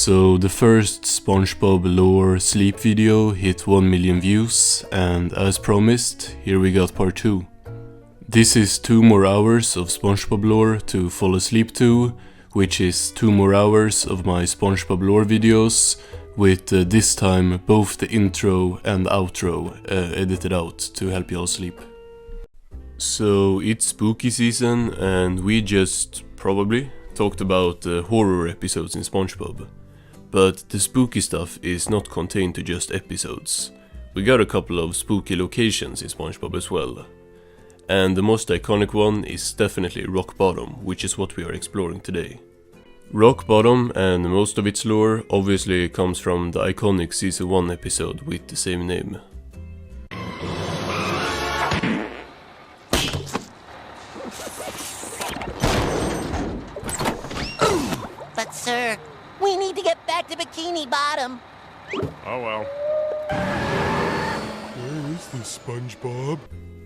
So the first Spongebob lore sleep video hit 1 million views, and as promised, here we got part 2. This is 2 more hours of Spongebob lore to fall asleep to, which is 2 more hours of my Spongebob lore videos, with this time both the intro and outro edited out to help you all sleep. So it's spooky season, and we just probably talked about horror episodes in Spongebob. But the spooky stuff is not contained to just episodes. We got a couple of spooky locations in Spongebob as well. And the most iconic one is definitely Rock Bottom, which is what we are exploring today. Rock Bottom and most of its lore obviously comes from the iconic season 1 episode with the same name. But sir, we need to get back to Bikini Bottom. Oh well. Where is this, SpongeBob?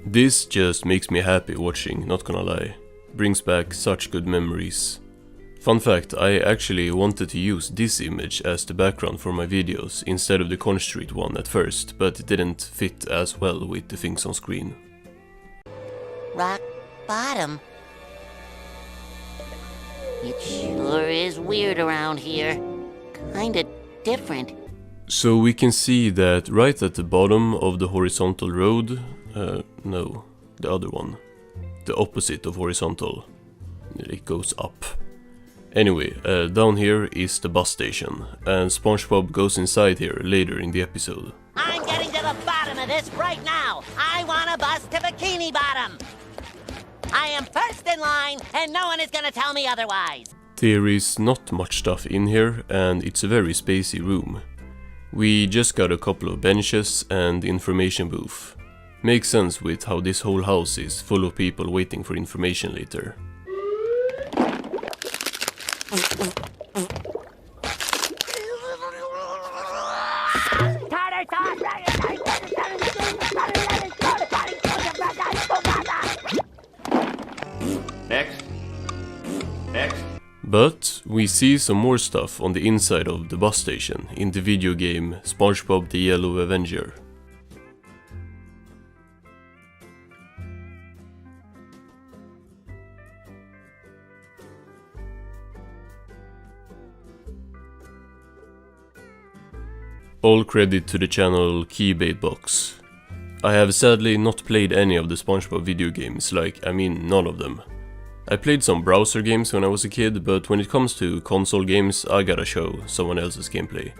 This just makes me happy watching, not gonna lie. Brings back such good memories. Fun fact, I actually wanted to use this image as the background for my videos instead of the Conch Street one at first, but it didn't fit as well with the things on screen. Rock Bottom? It sure is weird around here. Kinda different. So we can see that right at the bottom of the horizontal road, no, the other one, the opposite of horizontal, it goes up. Anyway, down here is the bus station, and Spongebob goes inside here later in the episode. I'm getting to the bottom of this right now. I want a bus to Bikini Bottom. I am first in line, and no one is gonna tell me otherwise. There is not much stuff in here, and it's a very spacey room. We just got a couple of benches and information booth. Makes sense with how this whole house is full of people waiting for information later. Next. But we see some more stuff on the inside of the bus station in the video game Spongebob the Yellow Avenger. All credit to the channel KeybaitBox. I have sadly not played any of the Spongebob video games, none of them. I played some browser games when I was a kid, but when it comes to console games, I gotta show someone else's gameplay.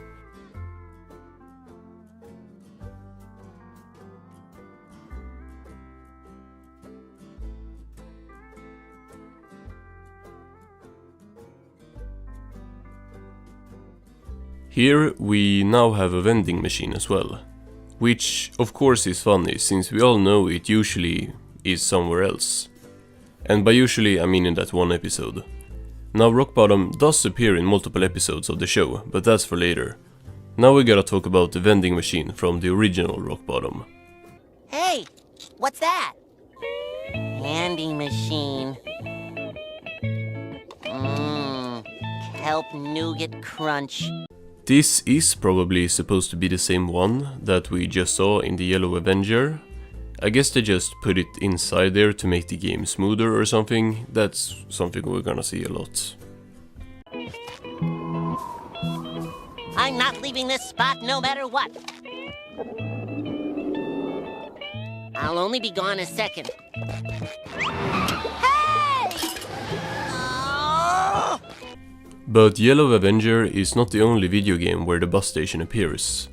Here we now have a vending machine as well, which of course is funny since we all know it usually is somewhere else. And by usually I mean in that one episode. Now Rock Bottom does appear in multiple episodes of the show, but that's for later. Now we gotta talk about the vending machine from the original Rock Bottom. Hey, what's that? Candy machine. Kelp Nougat Crunch. This is probably supposed to be the same one that we just saw in the Yellow Avenger. I guess they just put it inside there to make the game smoother or something. That's something we're gonna see a lot. I'm not leaving this spot no matter what. I'll only be gone a second. Hey! Oh! But Yellow Avenger is not the only video game where the bus station appears.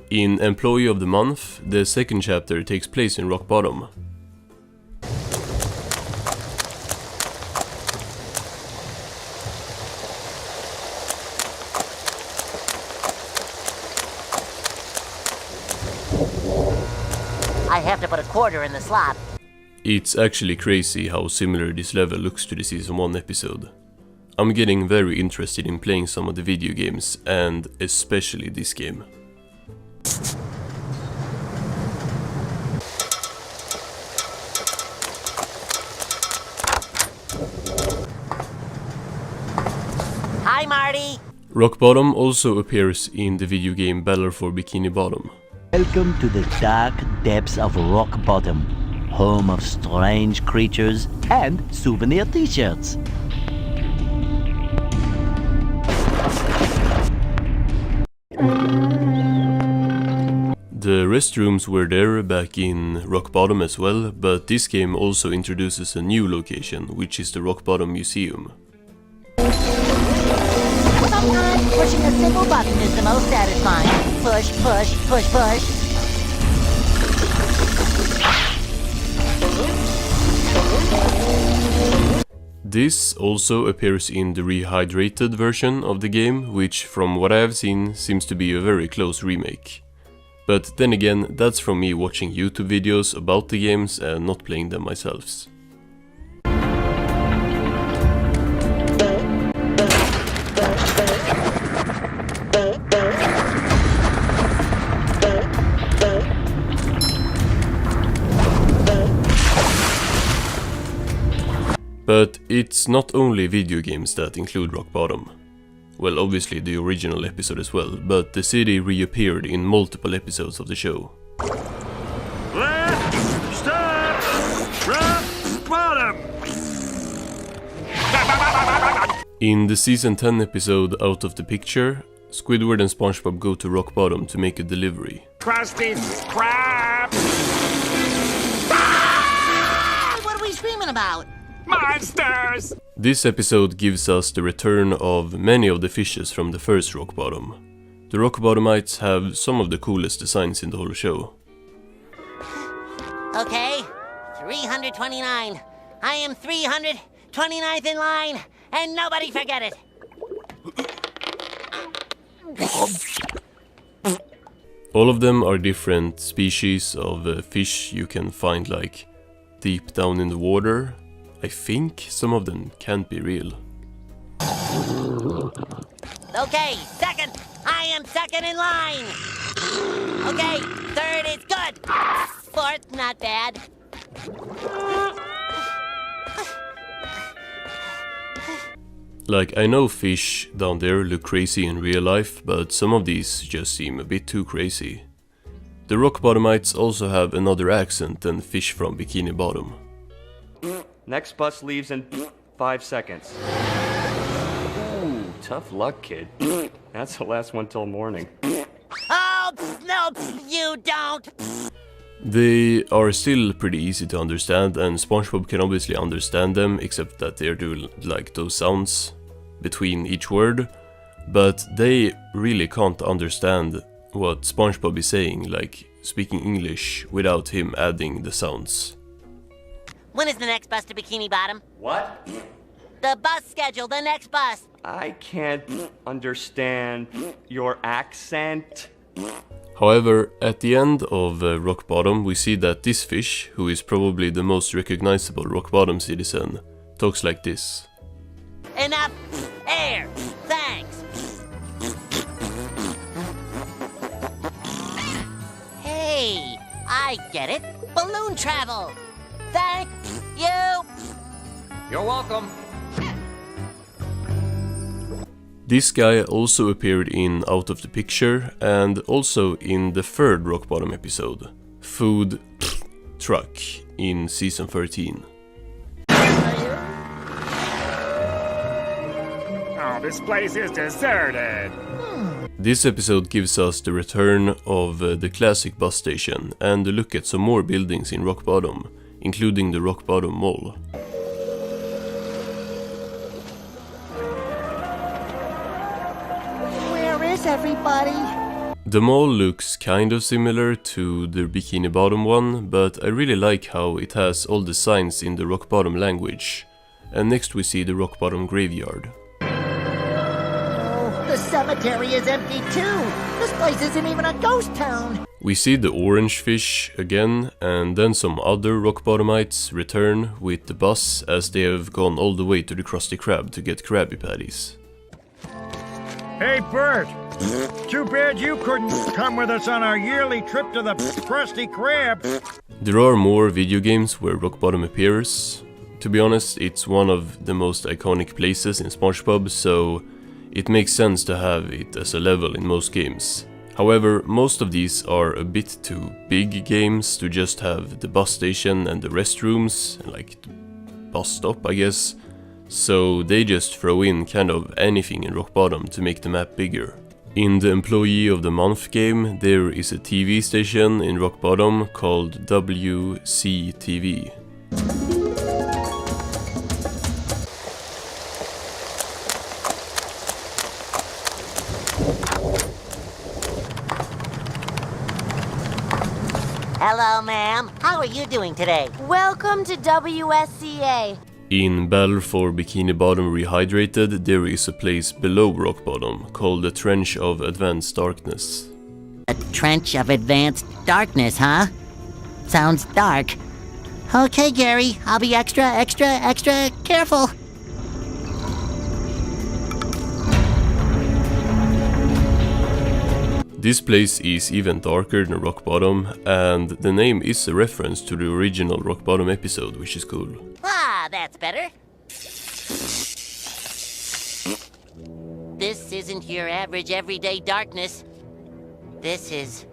In Employee of the Month, the second chapter takes place in Rock Bottom. I have to put a quarter in the slot. It's actually crazy how similar this level looks to the season 1 episode. I'm getting very interested in playing some of the video games, and especially this game. Hi, Marty. Rock Bottom also appears in the video game Battle for Bikini Bottom. Welcome to the dark depths of Rock Bottom, home of strange creatures and souvenir t-shirts. The restrooms were there back in Rock Bottom as well, but this game also introduces a new location, which is the Rock Bottom Museum. Sometimes pushing a simple button is the most satisfying. Push, push, push, push. This also appears in the rehydrated version of the game, which from what I have seen seems to be a very close remake. But then again, that's from me watching YouTube videos about the games and not playing them myself. But it's not only video games that include Rock Bottom. Well, obviously the original episode as well, but the city reappeared in multiple episodes of the show. Left, stop, rock bottom. In the season 10 episode Out of the Picture, Squidward and Spongebob go to Rock Bottom to make a delivery. Krusty Krab. What are we screaming about? Monsters! This episode gives us the return of many of the fishes from the first Rock Bottom. The Rock Bottomites have some of the coolest designs in the whole show. Okay, 329. I am 329th in line, and nobody forget it. All of them are different species of fish you can find like deep down in the water. I think some of them can't be real. Okay, second. I am second in line. Okay, third is good. Fourth, not bad. Like, I know fish down there look crazy in real life, but some of these just seem a bit too crazy. The Rock Bottomites also have another accent than fish from Bikini Bottom. Next bus leaves in 5 seconds. Ooh, tough luck, kid. That's the last one till morning. Oh, no, you don't. They are still pretty easy to understand, and Spongebob can obviously understand them, except that they're doing like those sounds between each word. But they really can't understand what Spongebob is saying, like speaking English without him adding the sounds. When is the next bus to Bikini Bottom? What? The bus schedule, the next bus. I can't understand your accent. However, at the end of Rock Bottom, we see that this fish, who is probably the most recognizable Rock Bottom citizen, talks like this. Enough air. Thanks. Hey, I get it. Balloon travel. Thank you. You're welcome. This guy also appeared in Out of the Picture and also in the third Rock Bottom episode, Food Truck, in season 13. Oh, this place is deserted. This episode gives us the return of the classic bus station and a look at some more buildings in Rock Bottom, including the Rock Bottom Mall. Where is everybody? The mall looks kind of similar to the Bikini Bottom one, but I really like how it has all the signs in the Rock Bottom language. And next we see the Rock Bottom graveyard. Oh, the cemetery is empty too. This place isn't even a ghost town. We see the orange fish again, and then some other Rock Bottomites return with the bus as they have gone all the way to the Krusty Krab to get Krabby Patties. Hey, Bert! Too bad you couldn't come with us on our yearly trip to the Krusty Krab. There are more video games where Rock Bottom appears. To be honest, it's one of the most iconic places in SpongeBob, so It makes sense to have it as a level in most games. However, most of these are a bit too big games to just have the bus station and the restrooms, like the bus stop I guess, so they just throw in kind of anything in Rock Bottom to make the map bigger. In the Employee of the Month game, there is a TV station in Rock Bottom called WCTV. Hello, ma'am. How are you doing today? Welcome to WSCA. In Battle for Bikini Bottom Rehydrated, there is a place below Rock Bottom called the Trench of Advanced Darkness. A trench of advanced darkness, huh? Sounds dark. Okay, Gary, I'll be extra careful. This place is even darker than Rock Bottom, and the name is a reference to the original Rock Bottom episode, which is cool. Ah, that's better. This isn't your average everyday darkness. This is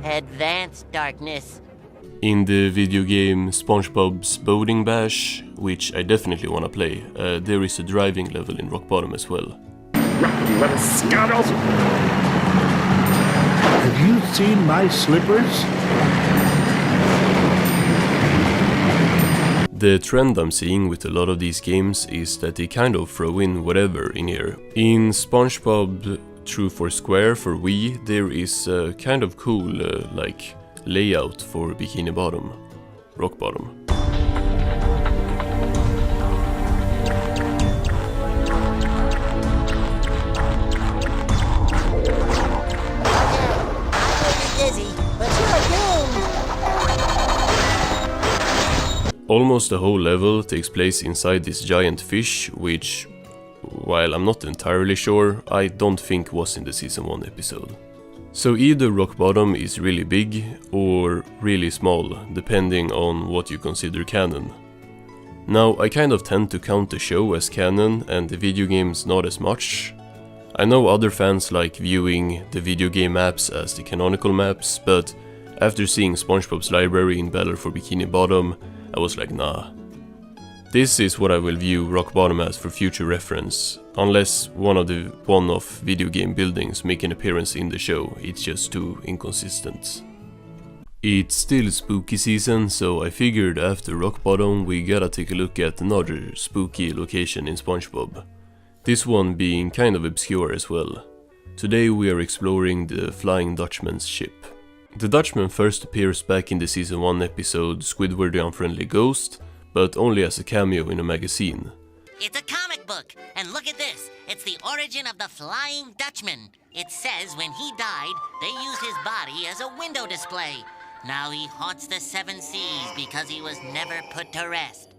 advanced darkness. In the video game Spongebob's Boating Bash, which I definitely wanna play, there is a driving level in Rock Bottom as well. Little scoundrels! Have you seen my slippers? The trend I'm seeing with a lot of these games is that they kind of throw in whatever in here. In Spongebob True for Square for Wii, there is a kind of cool like layout for Bikini Bottom, Rock Bottom. Almost the whole level takes place inside this giant fish, which, while I'm not entirely sure, I don't think was in the Season 1 episode. So either Rock Bottom is really big or really small, depending on what you consider canon. Now, I kind of tend to count the show as canon and the video games not as much. I know other fans like viewing the video game maps as the canonical maps, but after seeing Spongebob's library in Battle for Bikini Bottom, I was like, nah. This is what I will view Rock Bottom as for future reference, unless one of the one-off video game buildings make an appearance in the show, it's just too inconsistent. It's still spooky season, so I figured after Rock Bottom we gotta take a look at another spooky location in Spongebob. This one being kind of obscure as well. Today we are exploring the Flying Dutchman's ship. The Dutchman first appears back in the Season 1 episode Squidward the Unfriendly Ghost, but only as a cameo in a magazine. It's a comic book, and look at this. It's the origin of the Flying Dutchman. It says when he died, they used his body as a window display. Now he haunts the 7 seas because he was never put to rest.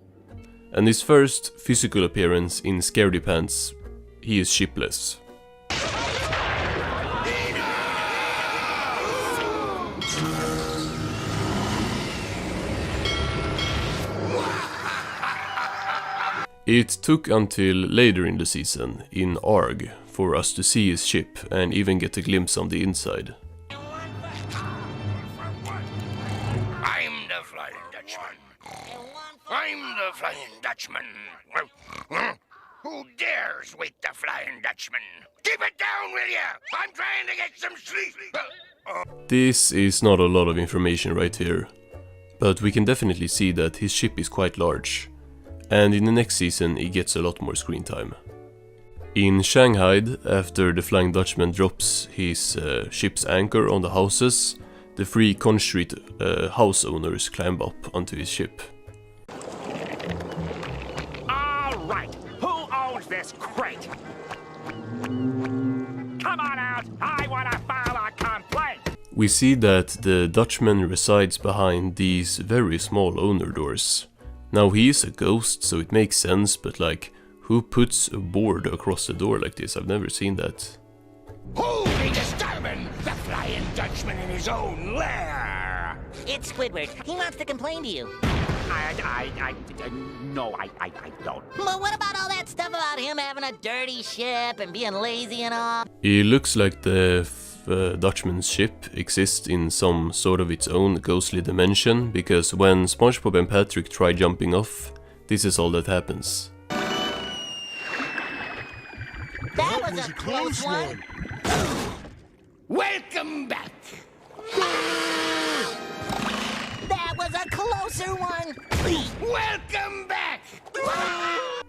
And his first physical appearance in Scaredy Pants, he is shipless. It took until later in the season, in ARG, for us to see his ship and even get a glimpse on the inside. I'm the Flying Dutchman. I'm the Flying Dutchman. Who dares wake the Flying Dutchman? Keep it down, will ya? I'm trying to get some sleep. This is not a lot of information right here, but we can definitely see that his ship is quite large. And in the next season he gets a lot more screen time. In Shanghai, after the Flying Dutchman drops his ship's anchor on the houses, the 3 Conch Street house owners climb up onto his ship. All right, who owns this crate? Come on out, I want to file a complaint. We see that the Dutchman resides behind these very small owner doors. Now he is a ghost, so it makes sense, but like, who puts a board across the door like this? I've never seen that. Who be disturbing the Flying Dutchman in his own lair. It's Squidward. He wants to complain to you. No, I don't. But what about all that stuff about him having a dirty ship and being lazy and all? It looks like the Dutchman's ship exists in some sort of its own ghostly dimension, because when SpongeBob and Patrick try jumping off, this is all that happens. That was a close one. Welcome back. That was a closer one. Welcome back.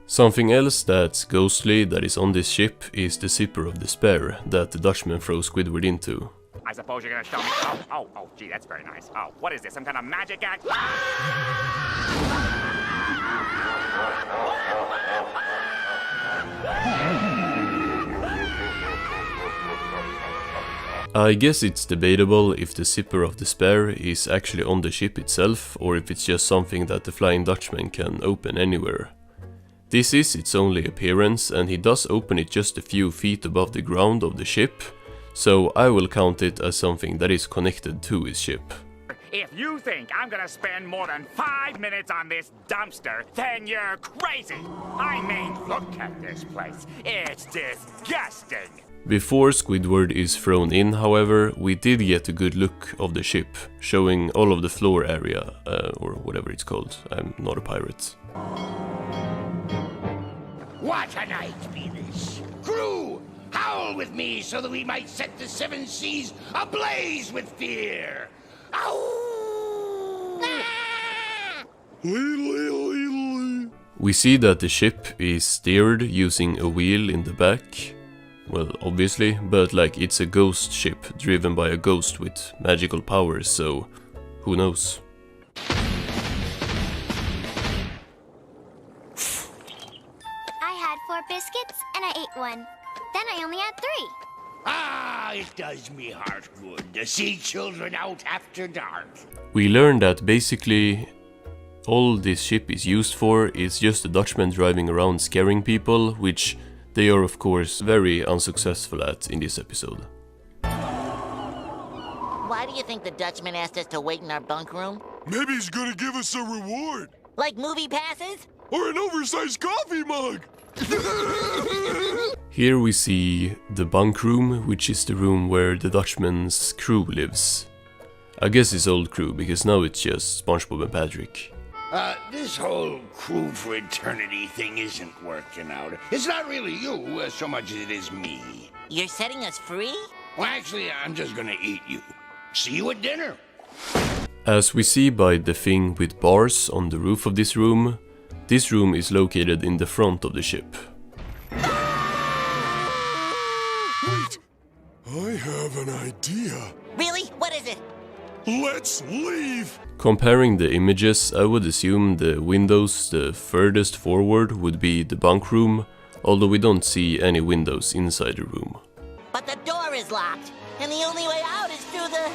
Something else that's ghostly that is on this ship is the zipper of despair that the Dutchman throws Squidward into. I suppose you're gonna show me. Oh, gee, that's very nice. Oh, what is this? Some kind of magic act? I guess it's debatable if the zipper of despair is actually on the ship itself, or if it's just something that the Flying Dutchman can open anywhere. This is its only appearance, and he does open it just a few feet above the ground of the ship, so I will count it as something that is connected to his ship. If you think I'm gonna spend more than 5 minutes on this dumpster, then you're crazy. I mean, look at this place. It's disgusting. Before Squidward is thrown in, however, we did get a good look of the ship, showing all of the floor area, or whatever it's called. I'm not a pirate. What a night be this. Crew, howl with me so that we might set the 7 seas ablaze with fear. Ow! We see that the ship is steered using a wheel in the back. Well, obviously, but like it's a ghost ship driven by a ghost with magical powers, so who knows? I had 4 biscuits and I ate 1. Then I only had 3. Ah, it does me heart good to see children out after dark. We learn that basically all this ship is used for is just the Dutchman driving around scaring people, which they are of course very unsuccessful at in this episode. Why do you think the Dutchman asked us to wait in our bunk room? Maybe he's gonna give us a reward. Like movie passes? Or an oversized coffee mug. Here we see the bunk room, which is the room where the Dutchman's crew lives. I guess his old crew, because now it's just SpongeBob and Patrick. This whole crew for eternity thing isn't working out. It's not really you so much as it is me. You're setting us free? Well, actually, I'm just gonna eat you. See you at dinner. As we see by the thing with bars on the roof of this room is located in the front of the ship. Wait, I have an idea. Really? What is it? Let's leave! Comparing the images, I would assume the windows the furthest forward would be the bunk room, although we don't see any windows inside the room. But the door is locked, and the only way out is through the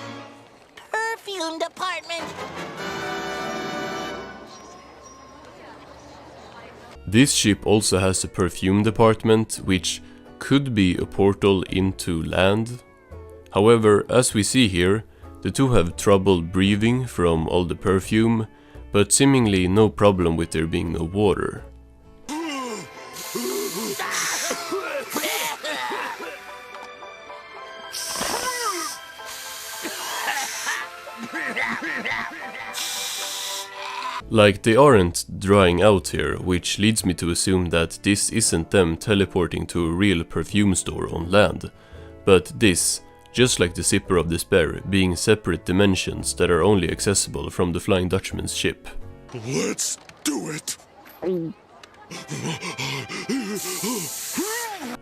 perfume department. This ship also has a perfume department, which could be a portal into land. However, as we see here, the two have trouble breathing from all the perfume, but seemingly no problem with there being no water. Like, they aren't drying out here, which leads me to assume that this isn't them teleporting to a real perfume store on land, but this, just like the zipper of despair, being separate dimensions that are only accessible from the Flying Dutchman's ship. Let's do it!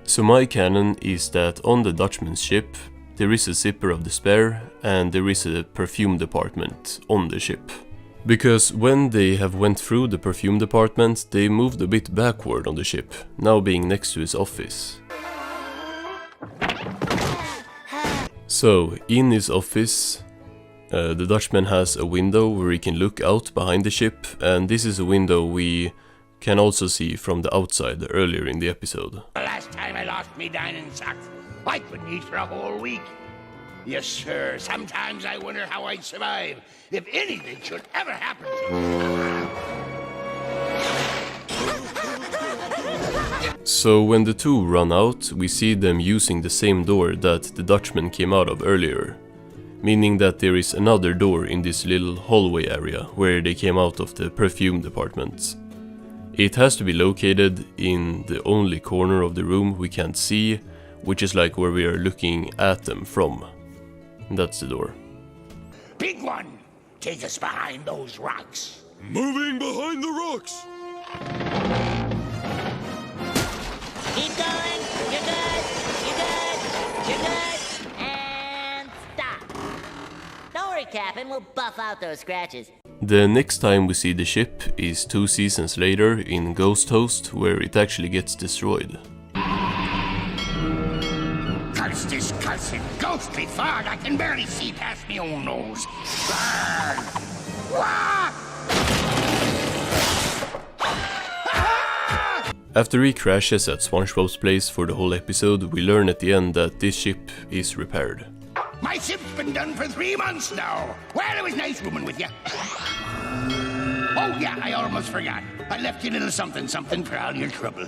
So my canon is that on the Dutchman's ship, there is a zipper of despair and there is a perfume department on the ship. Because when they have went through the perfume department, they moved a bit backward on the ship, now being next to his office. So, in his office, the Dutchman has a window where he can look out behind the ship, and this is a window we can also see from the outside earlier in the episode. The last time I lost me dining socks, I couldn't eat for a whole week. Yes, sir. Sometimes I wonder how I'd survive if anything should ever happen to me. So when the two run out, we see them using the same door that the Dutchman came out of earlier, meaning that there is another door in this little hallway area where they came out of the perfume department. It has to be located in the only corner of the room we can't see, which is like where we are looking at them from. That's the door. Big one, take us behind those rocks. Moving behind the rocks. Keep going. You're good. You're good. You're good. And stop. Don't worry, Captain. We'll buff out those scratches. The next time we see the ship is 2 seasons later in Ghost Host, where it actually gets destroyed. Curse this cursed ghostly fog. I can barely see past my own nose. Burn! Wah! After he crashes at Spongebob's place for the whole episode, we learn at the end that this ship is repaired. My ship's been done for 3 months now. Well, it was nice rooming with you. Oh, yeah, I almost forgot. I left you a little something for all your trouble.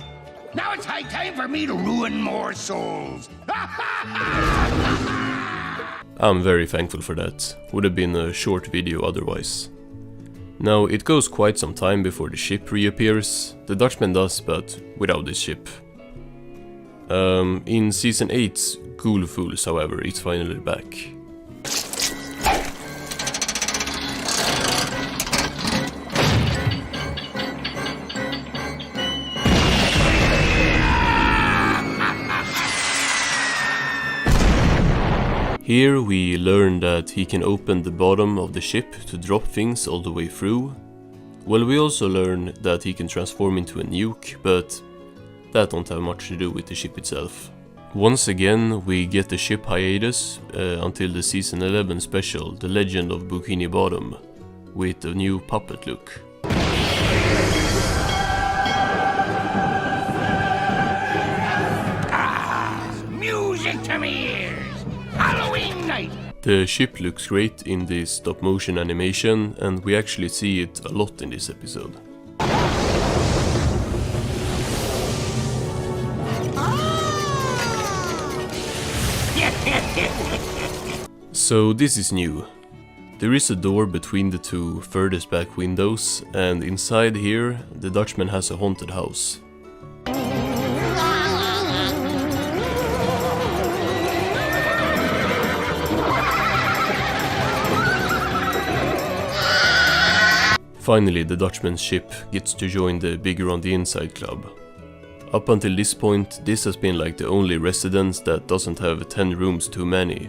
Now it's high time for me to ruin more souls. I'm very thankful for that. Would have been a short video otherwise. Now, it goes quite some time before the ship reappears. The Dutchman does, but without this ship. In Season 8's Ghoul Fools, however, it's finally back. Here we learn that he can open the bottom of the ship to drop things all the way through. Well, we also learn that he can transform into a nuke, but that don't have much to do with the ship itself. Once again, we get the ship hiatus until the Season 11 special, The Legend of Bikini Bottom, with a new puppet look. Music to me ears. Halloween night. The ship looks great in this stop motion animation, and we actually see it a lot in this episode. So this is new. There is a door between the two furthest back windows, and inside here the Dutchman has a haunted house. Finally, the Dutchman's ship gets to join the Bigger on the Inside club. Up until this point, this has been like the only residence that doesn't have 10 rooms too many,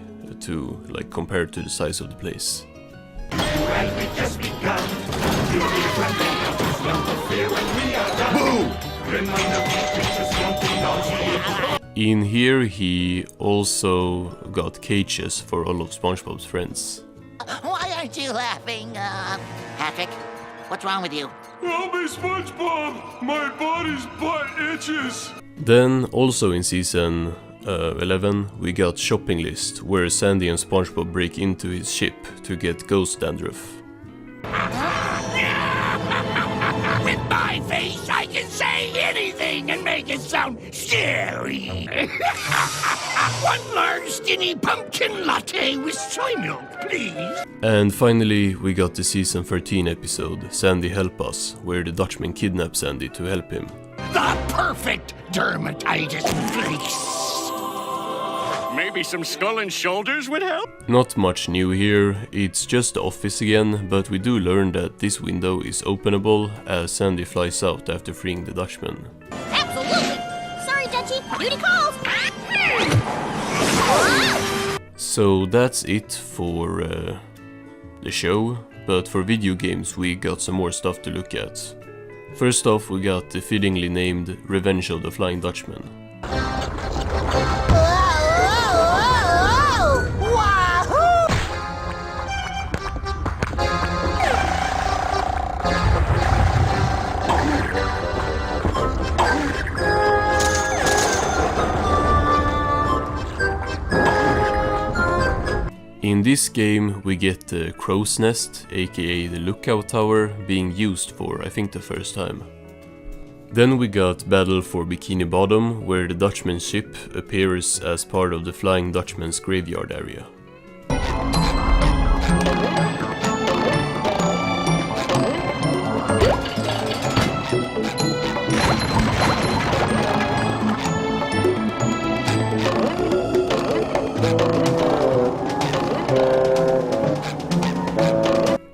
compared to the size of the place. In here, he also got cages for all of Spongebob's friends. Why aren't you laughing, Patrick? What's wrong with you? Help me, SpongeBob! My body's butt itches! Then, also in Season 11, we got Shopping List, where Sandy and SpongeBob break into his ship to get ghost dandruff. With my face, I can say anything and make it sound scary. 1 large skinny pumpkin latte with soy milk, please. And finally, we got the Season 13 episode, Sandy Help Us, where the Dutchman kidnaps Sandy to help him. The perfect dermatitis fix. Maybe some skull and shoulders would help? Not much new here, it's just the office again, but we do learn that this window is openable as Sandy flies out after freeing the Dutchman. Absolutely! Sorry, Dutchie. Duty calls! So that's it for the show, but for video games we got some more stuff to look at. First off, we got the fittingly named Revenge of the Flying Dutchman. In this game we get the crow's nest, aka the lookout tower, being used for I think the first time. Then we got Battle for Bikini Bottom, where the Dutchman's ship appears as part of the Flying Dutchman's graveyard area.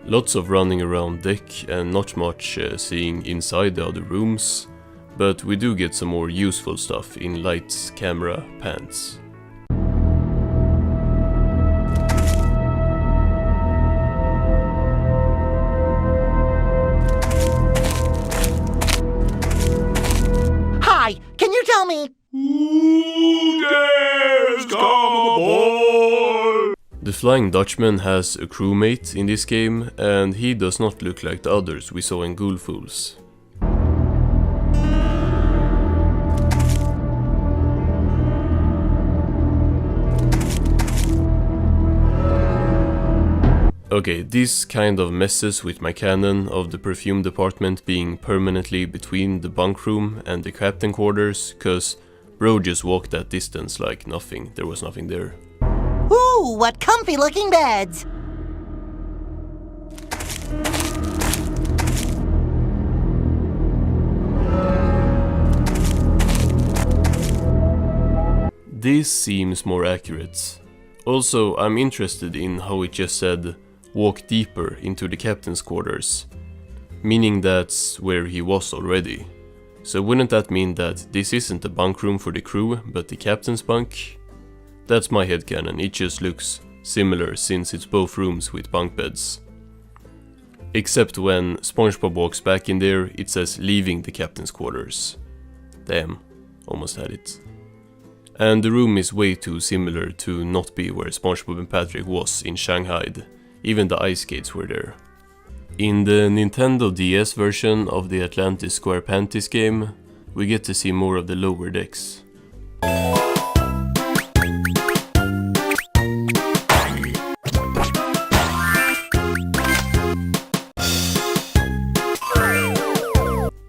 Lots of running around deck and not much seeing inside the other rooms, but we do get some more useful stuff in lights, camera, pans. Hi, can you tell me? Who dares come aboard? The Flying Dutchman has a crewmate in this game, and he does not look like the others we saw in Ghoul Fools. Okay, this kind of messes with my canon of the perfume department being permanently between the bunk room and the captain quarters, cause bro just walked that distance like nothing, there was nothing there. Ooh, what comfy looking beds! This seems more accurate. Also, I'm interested in how it just said walk deeper into the captain's quarters, meaning that's where he was already. So wouldn't that mean that this isn't the bunk room for the crew, but the captain's bunk? That's my headcanon, it just looks similar since it's both rooms with bunk beds. Except when Spongebob walks back in there, it says leaving the captain's quarters. Damn, almost had it. And the room is way too similar to not be where Spongebob and Patrick was in Shanghai. Even the ice skates were there. In the Nintendo DS version of the Atlantis Square Panties game, we get to see more of the lower decks.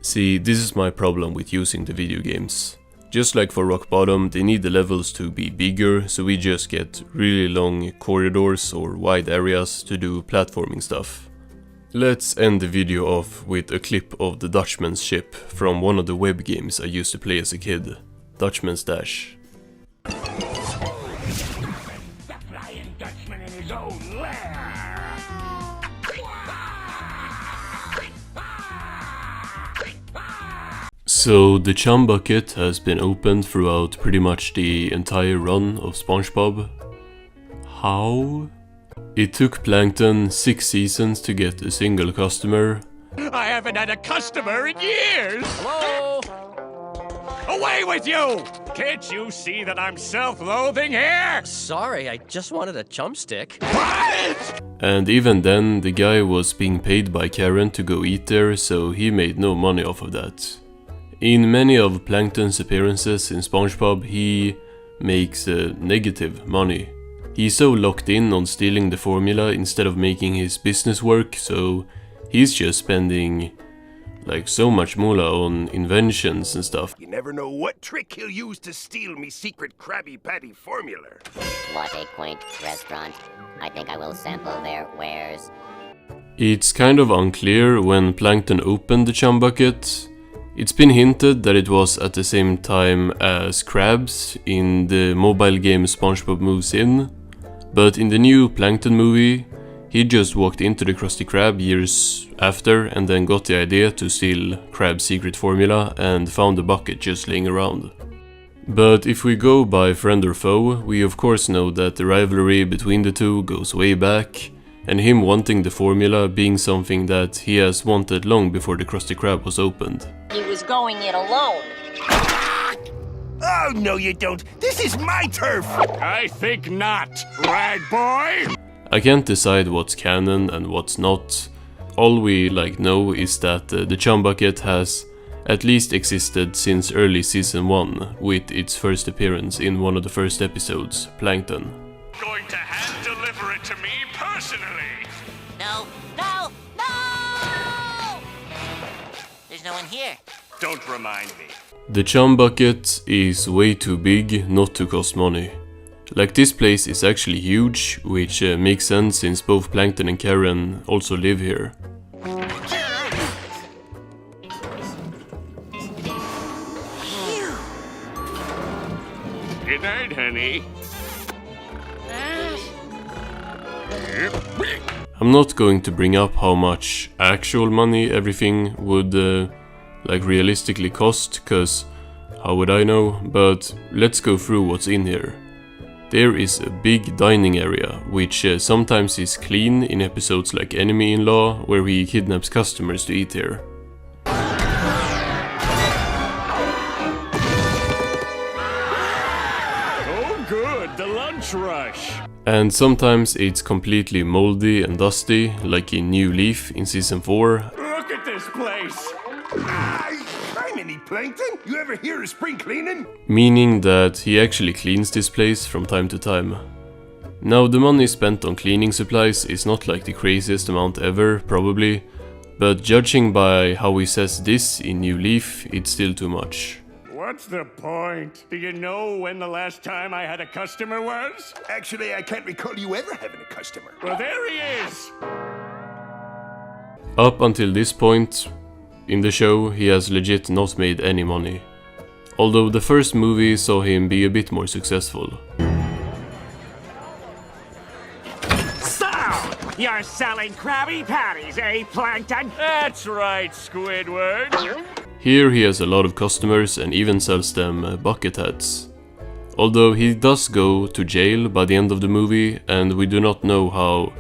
See, this is my problem with using the video games. Just like for Rock Bottom, they need the levels to be bigger, so we just get really long corridors or wide areas to do platforming stuff. Let's end the video off with a clip of the Dutchman's ship from one of the web games I used to play as a kid, Dutchman's Dash. The Flying Dutchman in his own lair. So the chum bucket has been opened throughout pretty much the entire run of Spongebob. How? It took Plankton 6 seasons to get a single customer. I haven't had a customer in years! Hello? Away with you! Can't you see that I'm self-loathing here? Sorry, I just wanted a chumstick. What? And even then, the guy was being paid by Karen to go eat there, so he made no money off of that. In many of Plankton's appearances in SpongeBob, he makes negative money. He's so locked in on stealing the formula instead of making his business work, so he's just spending like so much moolah on inventions and stuff. You never know what trick he'll use to steal me secret Krabby Patty formula. What a quaint restaurant. I think I will sample their wares. It's kind of unclear when Plankton opened the chum bucket. It's been hinted that it was at the same time as Krabs in the mobile game SpongeBob Moves In, but in the new Plankton movie, he just walked into the Krusty Krab years after and then got the idea to steal Krab's secret formula and found the bucket just laying around. But if we go by friend or foe, we of course know that the rivalry between the two goes way back, and him wanting the formula being something that he has wanted long before the Krusty Krab was opened. He was going it alone. Oh, no you don't. This is my turf. I think not, rag boy. I can't decide what's canon and what's not. All we know is that the chum bucket has at least existed since early season 1, with its first appearance in one of the first episodes, Plankton. Going to hand deliver it it to me personally. No, no, no! There's no one here. Don't remind me. The chum bucket is way too big not to cost money. Like, this place is actually huge, which makes sense since both Plankton and Karen also live here. Good night, honey. I'm not going to bring up how much actual money everything would like realistically cost, cause how would I know, but let's go through what's in here. There is a big dining area, which sometimes is clean in episodes like Enemy-in-Law, where he kidnaps customers to eat here. Oh good, the lunch rush. And sometimes it's completely moldy and dusty, like in New Leaf in season 4. Look at this place. I'm any plankton. You ever hear of spring cleaning? Meaning that he actually cleans this place from time to time. Now, the money spent on cleaning supplies is not like the craziest amount ever, probably, but judging by how he says this in New Leaf, it's still too much. What's the point? Do you know when the last time I had a customer was? Actually, I can't recall you ever having a customer. Well, there he is. Up until this point in the show, he has legit not made any money. Although the first movie saw him be a bit more successful. So, you're selling Krabby Patties, eh, Plankton? That's right, Squidward. Here he has a lot of customers and even sells them bucket hats. Although he does go to jail by the end of the movie, and we do not know how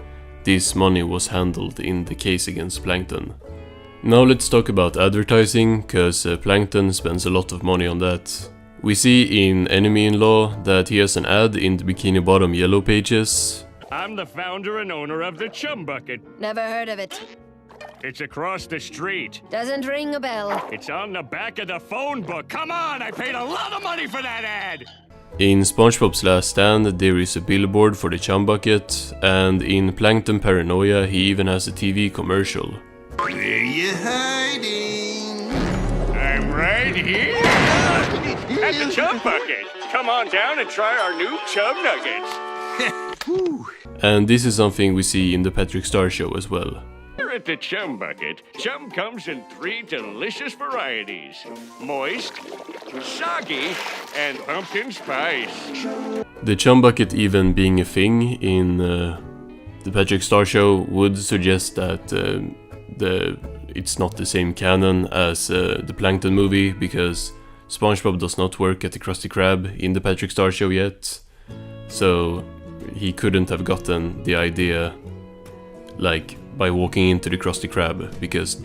this money was handled in the case against Plankton. Now let's talk about advertising, cause Plankton spends a lot of money on that. We see in Enemy-in-Law that he has an ad in the Bikini Bottom yellow pages. I'm the founder and owner of the Chum Bucket. Never heard of it. It's across the street. Doesn't ring a bell. It's on the back of the phone book. Come on, I paid a lot of money for that ad. In Spongebob's Last Stand, there is a billboard for the Chum Bucket, and in Plankton Paranoia, he even has a TV commercial. Where you hiding? I'm right here at the Chum Bucket. Come on down and try our new Chum Nuggets. And this is something we see in the Patrick Star Show as well. Here at the Chum Bucket, chum comes in 3 delicious varieties: moist, soggy, and pumpkin spice. The Chum Bucket even being a thing in the Patrick Star Show would suggest that it's not the same canon as the Plankton movie, because Spongebob does not work at the Krusty Krab in the Patrick Star Show yet, so he couldn't have gotten the idea like by walking into the Krusty Krab, because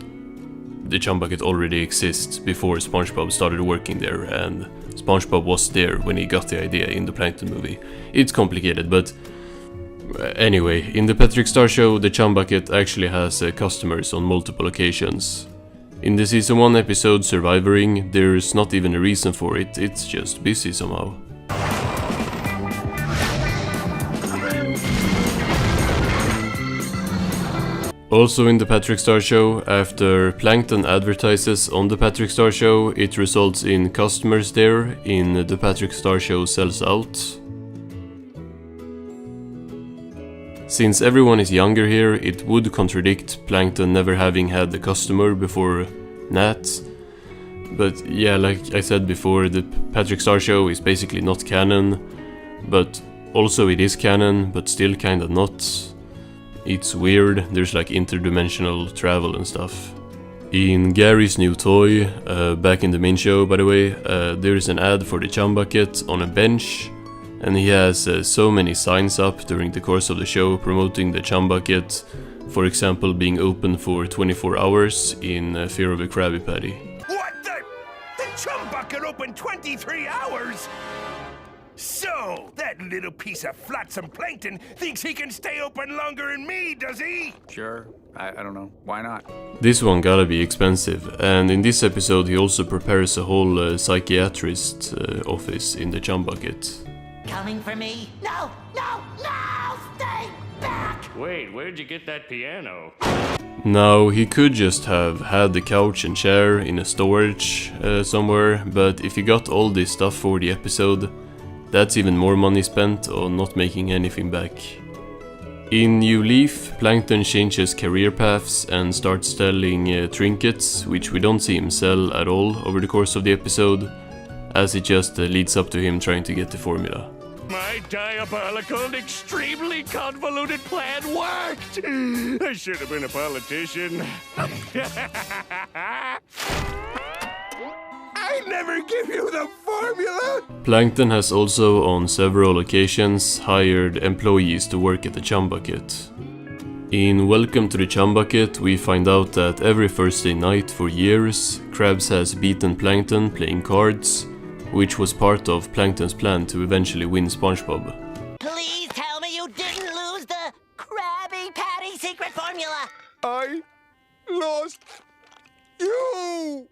the Chum Bucket already exists before Spongebob started working there, and Spongebob was there when he got the idea in the Plankton movie. It's complicated, but anyway, in the Patrick Star Show, the Chum Bucket actually has customers on multiple occasions. In the season 1 episode Survivoring, there's not even a reason for it, it's just busy somehow. Also in the Patrick Star Show, after Plankton advertises on the Patrick Star Show, it results in customers there in the Patrick Star Show sells out. Since everyone is younger here, it would contradict Plankton never having had a customer before Nat. But yeah, like I said before, the Patrick Star Show is basically not canon, but also it is canon, but still kinda not. It's weird, there's like interdimensional travel and stuff. In Gary's new toy, back in the main show by the way, there is an ad for the Chum Bucket on a bench, and he has so many signs up during the course of the show promoting the Chum Bucket, for example being open for 24 hours in Fear of a Krabby Patty. What the Chum Bucket open 23 hours? So, that little piece of flotsam plankton thinks he can stay open longer than me, does he? Sure. I don't know. Why not? This one gotta be expensive, and in this episode he also prepares a whole psychiatrist office in the Chum Bucket. Coming for me? No, no, no! Stay back! Wait, where'd you get that piano? Now, he could just have had the couch and chair in a storage somewhere, but if he got all this stuff for the episode, that's even more money spent on not making anything back. In New Leaf, Plankton changes career paths and starts selling trinkets, which we don't see him sell at all over the course of the episode, as it just leads up to him trying to get the formula. My diabolical and extremely convoluted plan worked! I should have been a politician. I never give you the formula! Plankton has also on several occasions hired employees to work at the Chum Bucket. In Welcome to the Chum Bucket, we find out that every Thursday night for years, Krabs has beaten Plankton playing cards, which was part of Plankton's plan to eventually win Spongebob. Please tell me you didn't lose the Krabby Patty secret formula! I lost you!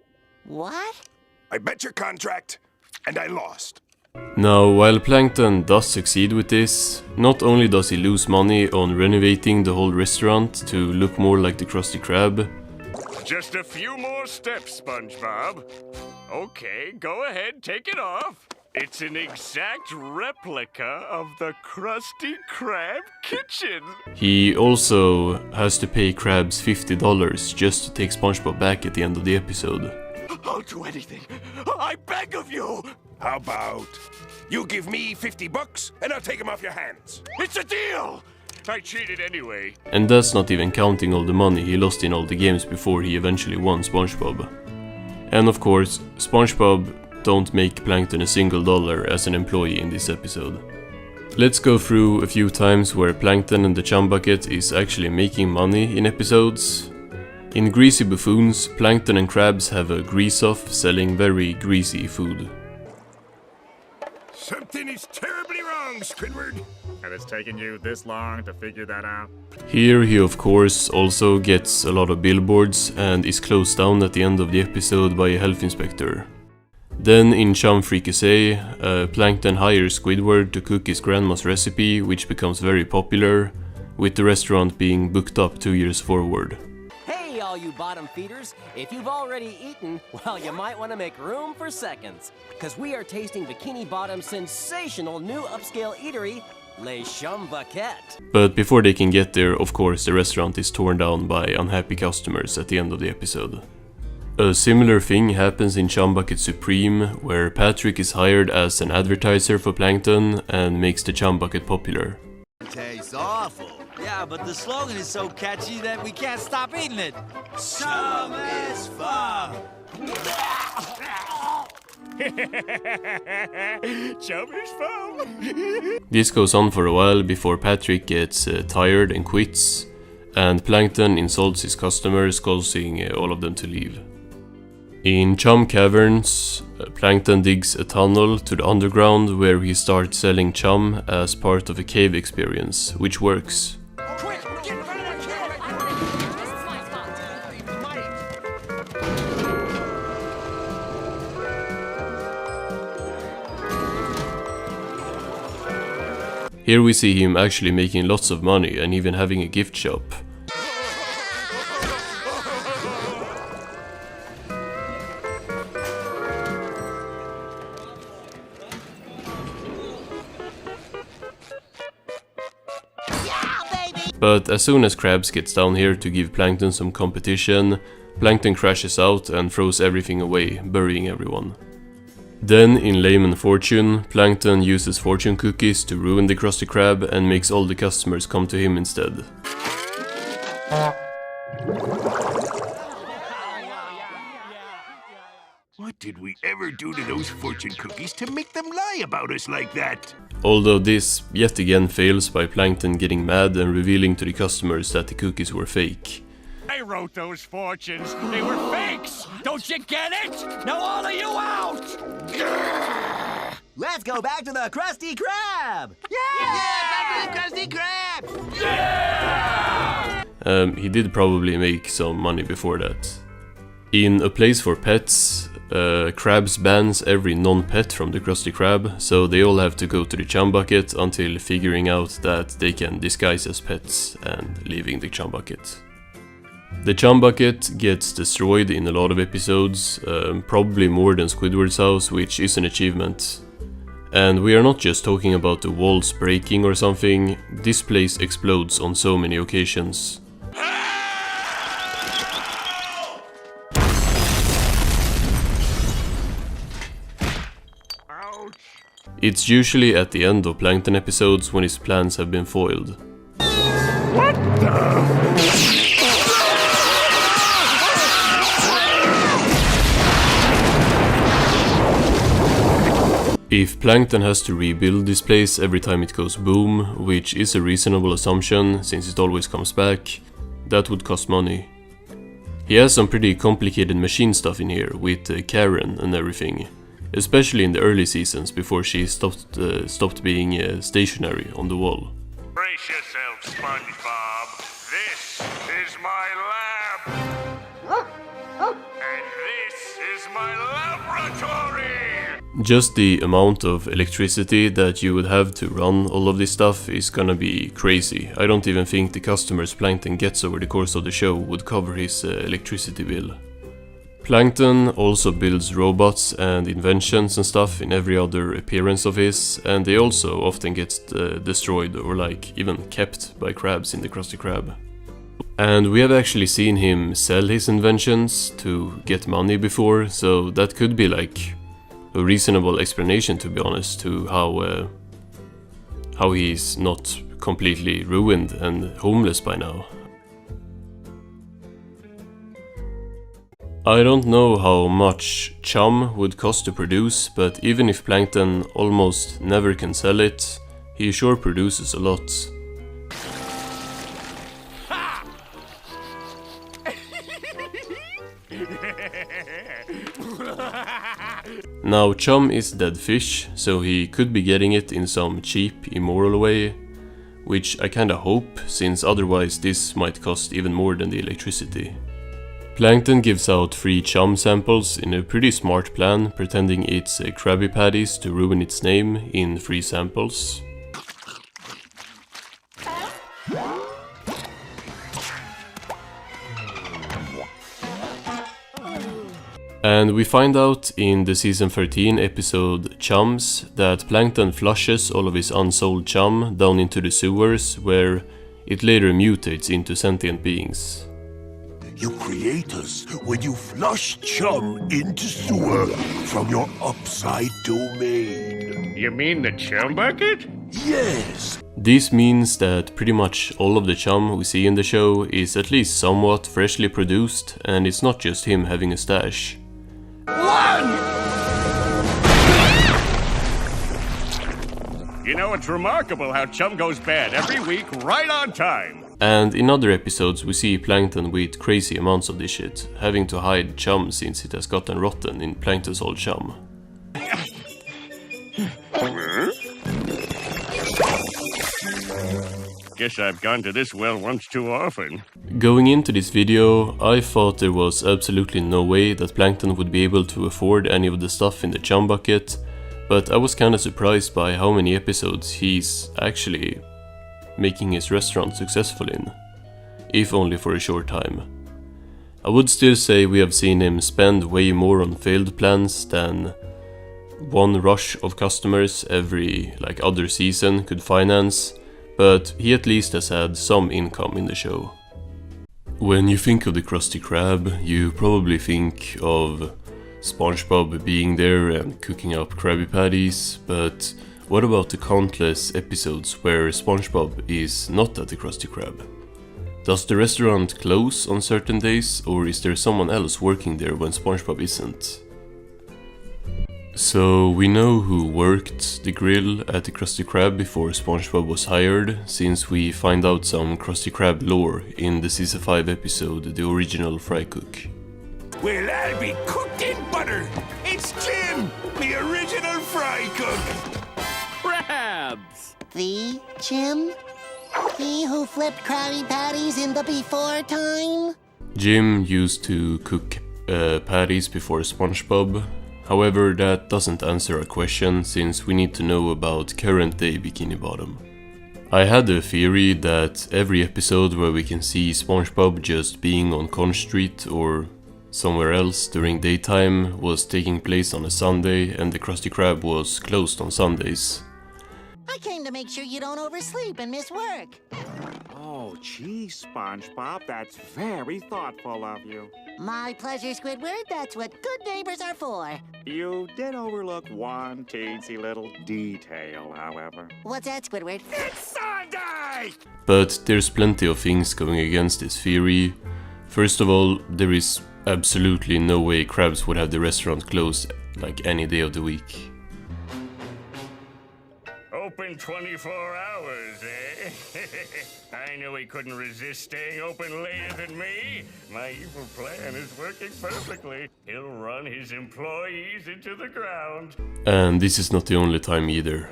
What? I bet your contract, and I lost. Now, while Plankton does succeed with this, not only does he lose money on renovating the whole restaurant to look more like the Krusty Krab. Just a few more steps, SpongeBob. Okay, go ahead, take it off. It's an exact replica of the Krusty Krab kitchen. He also has to pay Krabs $50 just to take SpongeBob back at the end of the episode. I'll do anything. I beg of you. How about you give me $50 and I'll take them off your hands? It's a deal. I cheated anyway. And that's not even counting all the money he lost in all the games before he eventually won SpongeBob. And of course, SpongeBob don't make Plankton a single dollar as an employee in this episode. Let's go through a few times where Plankton and the Chum Bucket is actually making money in episodes. In Greasy Buffoons, Plankton and Krabs have a grease-off selling very greasy food. Something is terribly wrong, Squidward. And it's taken you this long to figure that out? Here he of course also gets a lot of billboards and is closed down at the end of the episode by a health inspector. Then in Chum Fricassee, Plankton hires Squidward to cook his grandma's recipe, which becomes very popular, with the restaurant being booked up 2 years forward. Hey, all you bottom feeders, if you've already eaten, well, you might want to make room for seconds, because we are tasting Bikini Bottom's sensational new upscale eatery, Les Chum Bucket. But before they can get there, of course, the restaurant is torn down by unhappy customers at the end of the episode. A similar thing happens in Chum Bucket Supreme, where Patrick is hired as an advertiser for Plankton and makes the Chum Bucket popular. Tastes awful. Yeah, but the slogan is so catchy that we can't stop eating it. Chum is fun. Chum is fun. This goes on for a while before Patrick gets tired and quits, and Plankton insults his customers, causing all of them to leave. In Chum Caverns, Plankton digs a tunnel to the underground where he starts selling chum as part of a cave experience, which works. Here we see him actually making lots of money and even having a gift shop. But as soon as Krabs gets down here to give Plankton some competition, Plankton crashes out and throws everything away, burying everyone. Then, in Layman Fortune, Plankton uses fortune cookies to ruin the Krusty Krab and makes all the customers come to him instead. What did we ever do to those fortune cookies to make them lie about us like that? Although this yet again fails by Plankton getting mad and revealing to the customers that the cookies were fake. I wrote those fortunes. They were fakes. Don't you get it? Now all of you out! Let's go back to the Krusty Krab! Yeah, back to the Krusty Krab! He did probably make some money before that. In A Place for Pets, Krabs bans every non-pet from the Krusty Krab, so they all have to go to the chum bucket until figuring out that they can disguise as pets and leaving the chum bucket. The chum bucket gets destroyed in a lot of episodes, probably more than Squidward's house, which is an achievement. And we are not just talking about the walls breaking or something, this place explodes on so many occasions. It's usually at the end of Plankton episodes when his plans have been foiled. What the? If Plankton has to rebuild this place every time it goes boom, which is a reasonable assumption since it always comes back, that would cost money. He has some pretty complicated machine stuff in here with Karen and everything. Especially in the early seasons before she stopped being stationary on the wall. Brace yourself, SpongeBob. This is my lab. And this is my laboratory. Just the amount of electricity that you would have to run all of this stuff is gonna be crazy. I don't even think the customers Plankton gets over the course of the show would cover his electricity bill. Plankton also builds robots and inventions and stuff in every other appearance of his, and they also often get destroyed or like even kept by crabs in the Krusty Krab. And we have actually seen him sell his inventions to get money before, so that could be like a reasonable explanation, to be honest, to how he's not completely ruined and homeless by now. I don't know how much chum would cost to produce, but even if Plankton almost never can sell it, he sure produces a lot. Now chum is dead fish, so he could be getting it in some cheap, immoral way, which I kinda hope, since otherwise this might cost even more than the electricity. Plankton gives out free chum samples in a pretty smart plan, pretending it's Krabby Patties to ruin its name in free samples. And we find out in the season 13 episode Chums that Plankton flushes all of his unsold chum down into the sewers, where it later mutates into sentient beings. You create us when you flush chum into sewer from your upside domain. You mean the chum bucket? Yes. This means that pretty much all of the chum we see in the show is at least somewhat freshly produced, and it's not just him having a stash. You know, it's remarkable how chum goes bad every week right on time. And in other episodes we see Plankton with crazy amounts of this shit, having to hide chum since it has gotten rotten in Plankton's old chum. Guess I've gone to this well once too often. Going into this video, I thought there was absolutely no way that Plankton would be able to afford any of the stuff in the chum bucket, but I was kinda surprised by how many episodes he's actually making his restaurant successful in, if only for a short time. I would still say we have seen him spend way more on failed plans than one rush of customers every other season could finance, but he at least has had some income in the show. When you think of the Krusty Krab, you probably think of SpongeBob being there and cooking up Krabby Patties, but what about the countless episodes where SpongeBob is not at the Krusty Krab? Does the restaurant close on certain days, or is there someone else working there when SpongeBob isn't? So we know who worked the grill at the Krusty Krab before SpongeBob was hired, since we find out some Krusty Krab lore in the season 5 episode The Original Fry Cook. Well, I'll be cooked in butter. It's Jim, the original fry cook. Crabs! The Jim? He who flipped Krabby Patties in the before time? Jim used to cook patties before SpongeBob. However, that doesn't answer our question, since we need to know about current day Bikini Bottom. I had a theory that every episode where we can see SpongeBob just being on Conch Street or somewhere else during daytime was taking place on a Sunday, and the Krusty Krab was closed on Sundays. I came to make sure you don't oversleep and miss work. Oh, gee, SpongeBob, that's very thoughtful of you. My pleasure, Squidward. That's what good neighbors are for. You did overlook one teensy little detail, however. What's that, Squidward? It's Sunday! But there's plenty of things going against this theory. First of all, there is absolutely no way Krabs would have the restaurant closed like any day of the week. Open 24 hours, eh? I knew he couldn't resist staying open later than me. My evil plan is working perfectly. He'll run his employees into the ground. And this is not the only time either.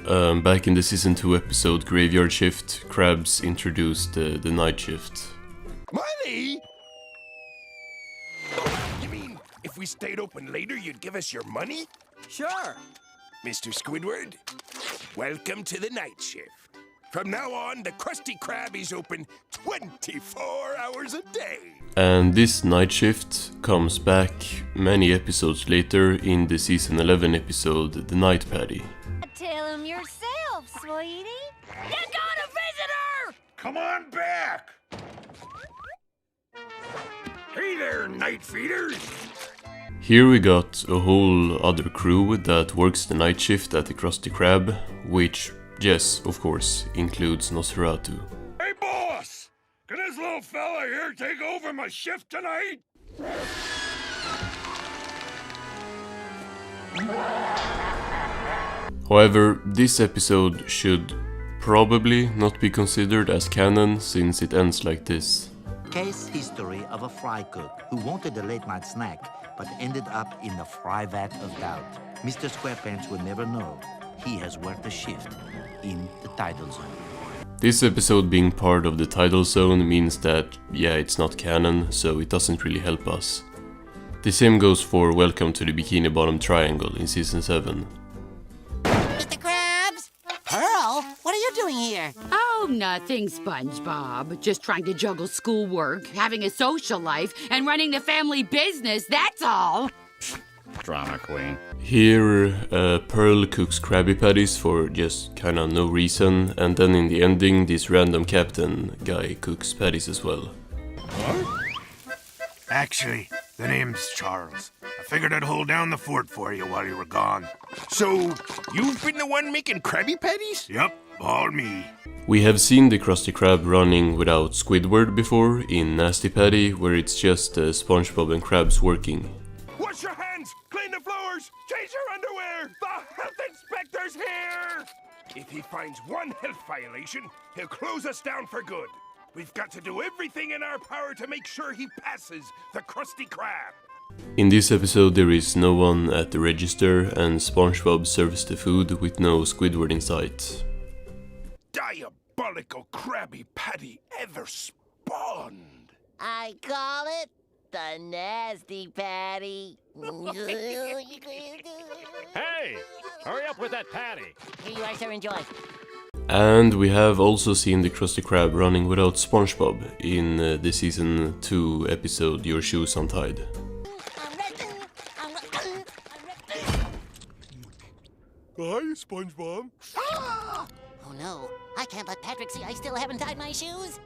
Back in the Season 2 episode Graveyard Shift, Krabs introduced the night shift. Money? You mean if we stayed open later, you'd give us your money? Sure. Mr. Squidward, welcome to the night shift. From now on, the Krusty Krab is open 24 hours a day. And this night shift comes back many episodes later in the Season 11 episode The Night Patty. Tell him yourself, sweetie. You got a visitor! Come on back! Hey there, night feeders! Here we got a whole other crew that works the night shift at the Krusty Krab, which, yes, of course, includes Nosferatu. Hey boss! Can this little fella here take over my shift tonight? However, this episode should probably not be considered as canon since it ends like this. Case history of a fry cook who wanted a late night snack but ended up in the fry vat of doubt. Mr. SquarePants will never know he has worked a shift in the tidal zone. This episode being part of the tidal zone means that, yeah, it's not canon, so it doesn't really help us. The same goes for Welcome to the Bikini Bottom Triangle in Season 7. Mr. Krabs? Pearl, what are you doing here? Oh, nothing, SpongeBob. Just trying to juggle schoolwork, having a social life, and running the family business, that's all. Drama queen. Here, Pearl cooks Krabby Patties for just kinda no reason, and then in the ending, this random captain guy cooks patties as well. What? Actually, the name's Charles. I figured I'd hold down the fort for you while you were gone. So, you've been the one making Krabby Patties? Yep, all me. We have seen the Krusty Krab running without Squidward before in Nasty Patty, where it's just SpongeBob and Krabs working. Wash your hands! Clean the floors! Change your underwear! The health inspector's here! If he finds one health violation, he'll close us down for good. We've got to do everything in our power to make sure he passes the Krusty Krab. In this episode there is no one at the register and SpongeBob serves the food with no Squidward in sight. Diabolical Krabby Patty ever spawned. I call it the Nasty Patty. Hey! Hurry up with that patty! Here you are, sir. Enjoy. And we have also seen the Krusty Krab running without SpongeBob in the Season 2 episode Your Shoes Untied. Hi, SpongeBob. Oh no, I can't let Patrick see I still haven't tied my shoes.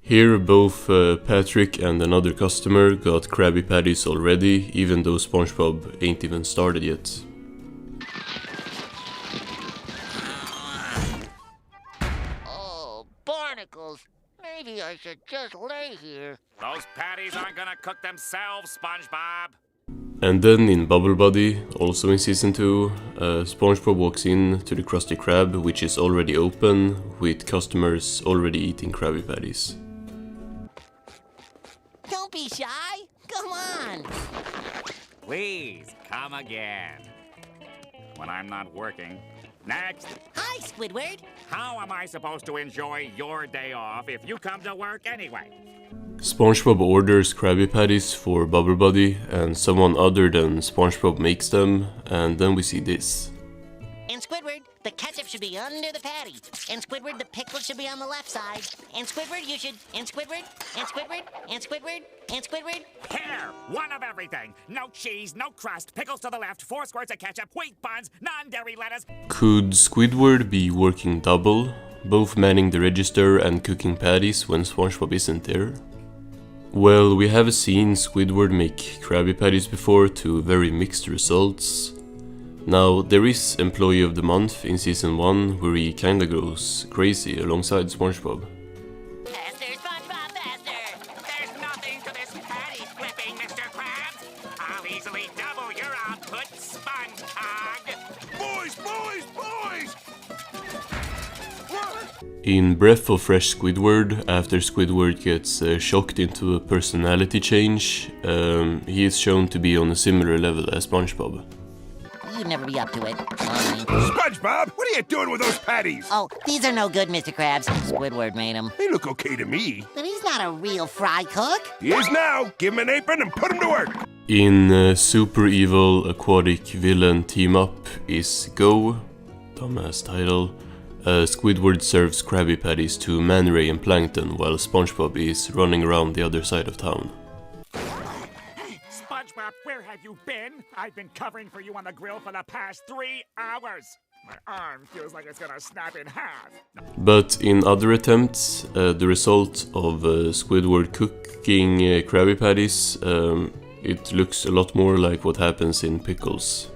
Here both Patrick and another customer got Krabby Patties already, even though SpongeBob ain't even started yet. Oh, barnacles. Maybe I should just lay here. Those patties aren't gonna cook themselves, SpongeBob. And then in Bubble Buddy, also in Season 2, SpongeBob walks in to the Krusty Krab, which is already open, with customers already eating Krabby Patties. Don't be shy. Come on. Please, come again. When I'm not working, Next. Hi, Squidward. How am I supposed to enjoy your day off if you come to work anyway? SpongeBob orders Krabby Patties for Bubble Buddy, and someone other than SpongeBob makes them, and then we see this. And Squidward, the ketchup should be under the patty. And Squidward, the pickle should be on the left side. And Squidward, you should... And Squidward, and Squidward, and Squidward, and Squidward. Here, one of everything. No cheese, no crust, pickles to the left, 4 squirts of ketchup, wheat buns, non-dairy lettuce. Could Squidward be working double, both manning the register and cooking patties when SpongeBob isn't there? Well, we have seen Squidward make Krabby Patties before to very mixed results. Now, there is Employee of the Month in Season 1 where he kinda goes crazy alongside SpongeBob. Faster, SpongeBob, faster! There's nothing to this patty flipping, Mr. Krabs. I'll easily double your output, Sponge Cog. Boys, boys, boys! In Breath of Fresh Squidward, after Squidward gets shocked into a personality change, he is shown to be on a similar level as SpongeBob. You'd never be up to it. SpongeBob, what are you doing with those patties? Oh, these are no good, Mr. Krabs. Squidward made them. They look okay to me. But he's not a real fry cook. He is now. Give him an apron and put him to work. In Super Evil Aquatic Villain Team Up is Go, dumbass title. Squidward serves Krabby Patties to Man Ray and Plankton while SpongeBob is running around the other side of town. SpongeBob, where have you been? I've been covering for you on the grill for the past 3 hours. My arm feels like it's gonna snap in half. But in other attempts, the result of Squidward cooking Krabby Patties, it looks a lot more like what happens in Pickles.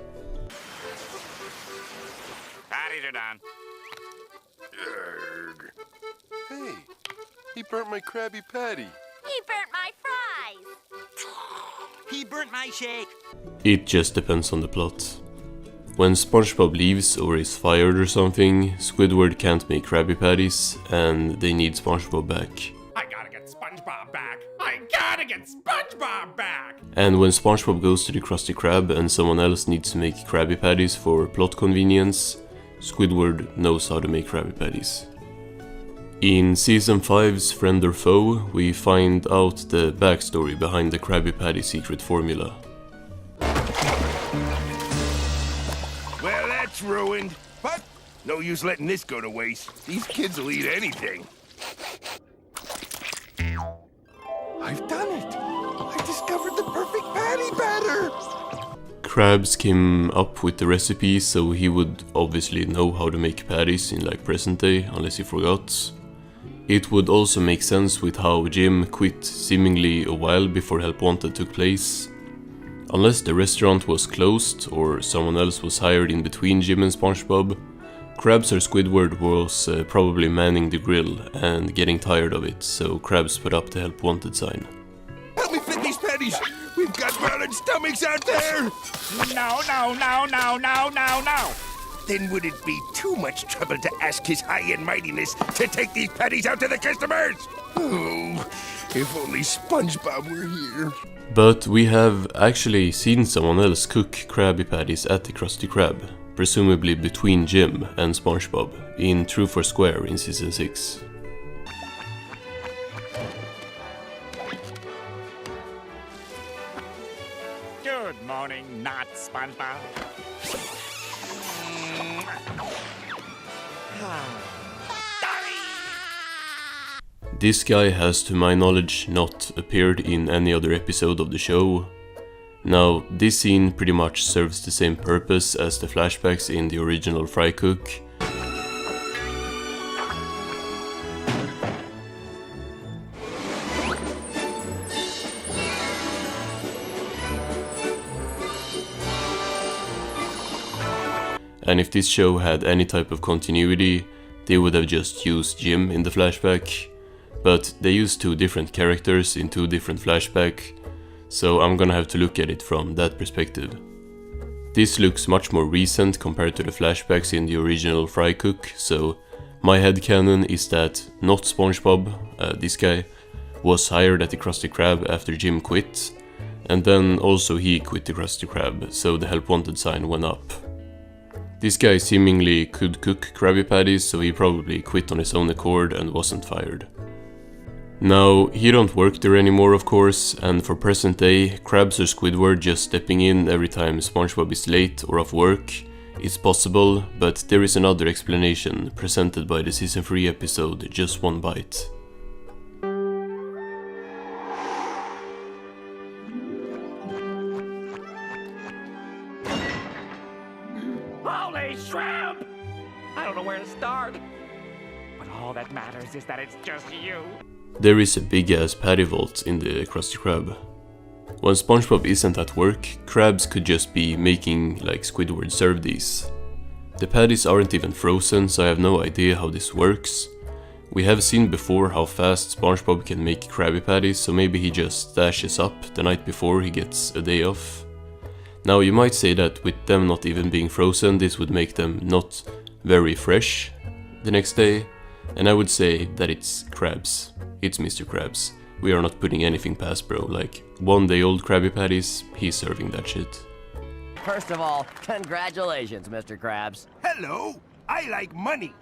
Patties are done. Hey, he burnt my Krabby Patty. He burnt my fries. He burnt my shake. It just depends on the plot. When SpongeBob leaves or is fired or something, Squidward can't make Krabby Patties, and they need SpongeBob back. I gotta get SpongeBob back. I gotta get SpongeBob back. And when SpongeBob goes to the Krusty Krab and someone else needs to make Krabby Patties for plot convenience, Squidward knows how to make Krabby Patties. In Season 5's Friend or Foe, we find out the backstory behind the Krabby Patty secret formula. Well, that's ruined. But no use letting this go to waste. These kids will eat anything. I've done it. I discovered the perfect patty batter. Krabs came up with the recipe, so he would obviously know how to make patties in like present day, unless he forgot. It would also make sense with how Jim quit seemingly a while before Help Wanted took place. Unless the restaurant was closed or someone else was hired in between Jim and SpongeBob, Krabs or Squidward was probably manning the grill and getting tired of it, so Krabs put up the Help Wanted sign. Help me fit these patties. We've got growling stomachs out there. No, no, no, no, no, no, no. Then would it be too much trouble to ask His High-End Mightiness to take these patties out to the customers? Oh, if only SpongeBob were here. But we have actually seen someone else cook Krabby Patties at the Krusty Krab, presumably between Jim and SpongeBob, in Truth or Square in Season 6. Good morning, not SpongeBob. This guy has, to my knowledge, not appeared in any other episode of the show. Now, this scene pretty much serves the same purpose as the flashbacks in the original Fry Cook. And if this show had any type of continuity, they would have just used Jim in the flashback. But they used 2 different characters in 2 different flashbacks, so I'm gonna have to look at it from that perspective. This looks much more recent compared to the flashbacks in the original Fry Cook, so my headcanon is that not SpongeBob, this guy, was hired at the Krusty Krab after Jim quit, and then also he quit the Krusty Krab, so the Help Wanted sign went up. This guy seemingly could cook Krabby Patties, so he probably quit on his own accord and wasn't fired. Now, he don't work there anymore of course, and for present day, Krabs or Squidward just stepping in every time SpongeBob is late or off work is possible, but there is another explanation presented by the season 3 episode Just One Bite. Holy shrimp! I don't know where to start. But all that matters is that it's just you. There is a big ass patty vault in the Krusty Krab. When SpongeBob isn't at work, Krabs could just be making like Squidward serve these. The patties aren't even frozen, so I have no idea how this works. We have seen before how fast SpongeBob can make Krabby Patties, so maybe he just stashes up the night before he gets a day off. Now you might say that with them not even being frozen, this would make them not very fresh the next day, and I would say that it's Krabs. It's Mr. Krabs. We are not putting anything past bro, like 1 day old Krabby Patties, he's serving that shit. First of all, congratulations, Mr. Krabs. Hello, I like money.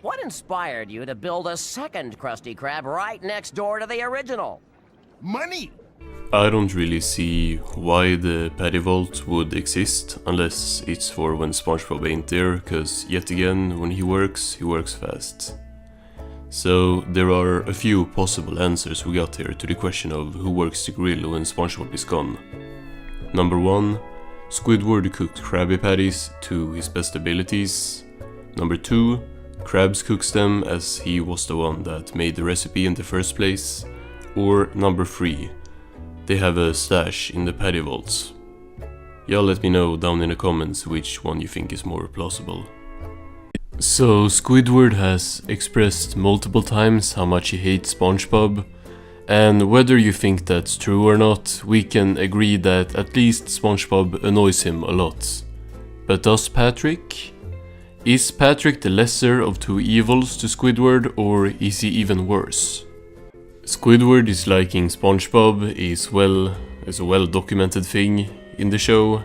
What inspired you to build a second Krusty Krab right next door to the original? Money. I don't really see why the patty vault would exist, unless it's for when SpongeBob ain't there, cause yet again, when he works fast. So there are a few possible answers we got here to the question of who works the grill when SpongeBob is gone. Number 1, Squidward cooked Krabby Patties to his best abilities. Number 2, Krabs cooks them as he was the one that made the recipe in the first place. Or number 3, they have a stash in the patty vaults. Y'all let me know down in the comments which one you think is more plausible. So Squidward has expressed multiple times how much he hates SpongeBob, and whether you think that's true or not, we can agree that at least SpongeBob annoys him a lot. But does Patrick? Is Patrick the lesser of two evils to Squidward, or is he even worse? Squidward disliking SpongeBob is a well documented thing in the show.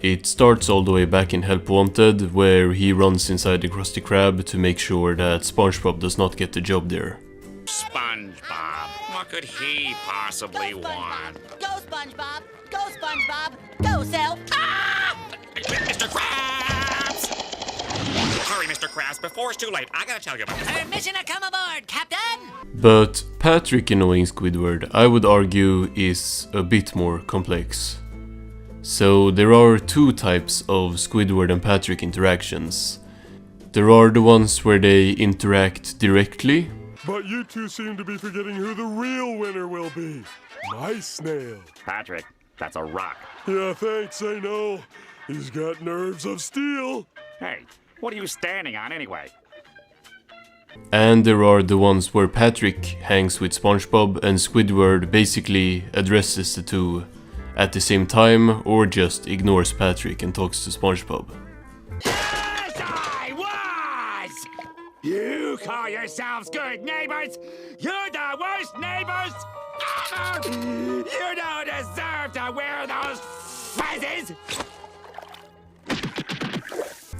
It starts all the way back in Help Wanted, where he runs inside the Krusty Krab to make sure that SpongeBob does not get the job there. SpongeBob, what could he possibly want? Go, SpongeBob! Go, SpongeBob! Go, Self! Ah! Mr. Krabs! Hurry, Mr. Krabs, before it's too late. I gotta tell you about this. Permission to come aboard, Captain! But Patrick annoying Squidward, I would argue, is a bit more complex. So there are two types of Squidward and Patrick interactions. There are the ones where they interact directly. But you two seem to be forgetting who the real winner will be. My snail. Patrick, that's a rock. Yeah, thanks, I know. He's got nerves of steel. Hey, what are you standing on anyway? And there are the ones where Patrick hangs with SpongeBob and Squidward basically addresses the two at the same time, or just ignores Patrick and talks to SpongeBob. Yes, I was! You call yourselves good neighbors? You're the worst neighbors! You don't deserve to wear those fezzes!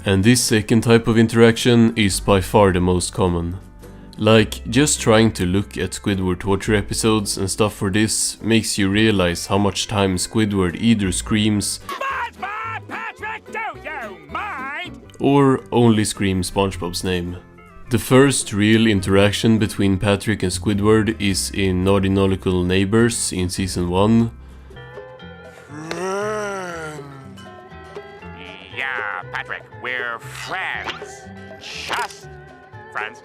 And this second type of interaction is by far the most common. Like, just trying to look at Squidward torture episodes and stuff for this makes you realize how much time Squidward either screams SpongeBob! Patrick, don't you mind? or only screams SpongeBob's name. The first real interaction between Patrick and Squidward is in Naughty Nautical Neighbors in Season 1. Yeah, Patrick, we're friends. Just friends.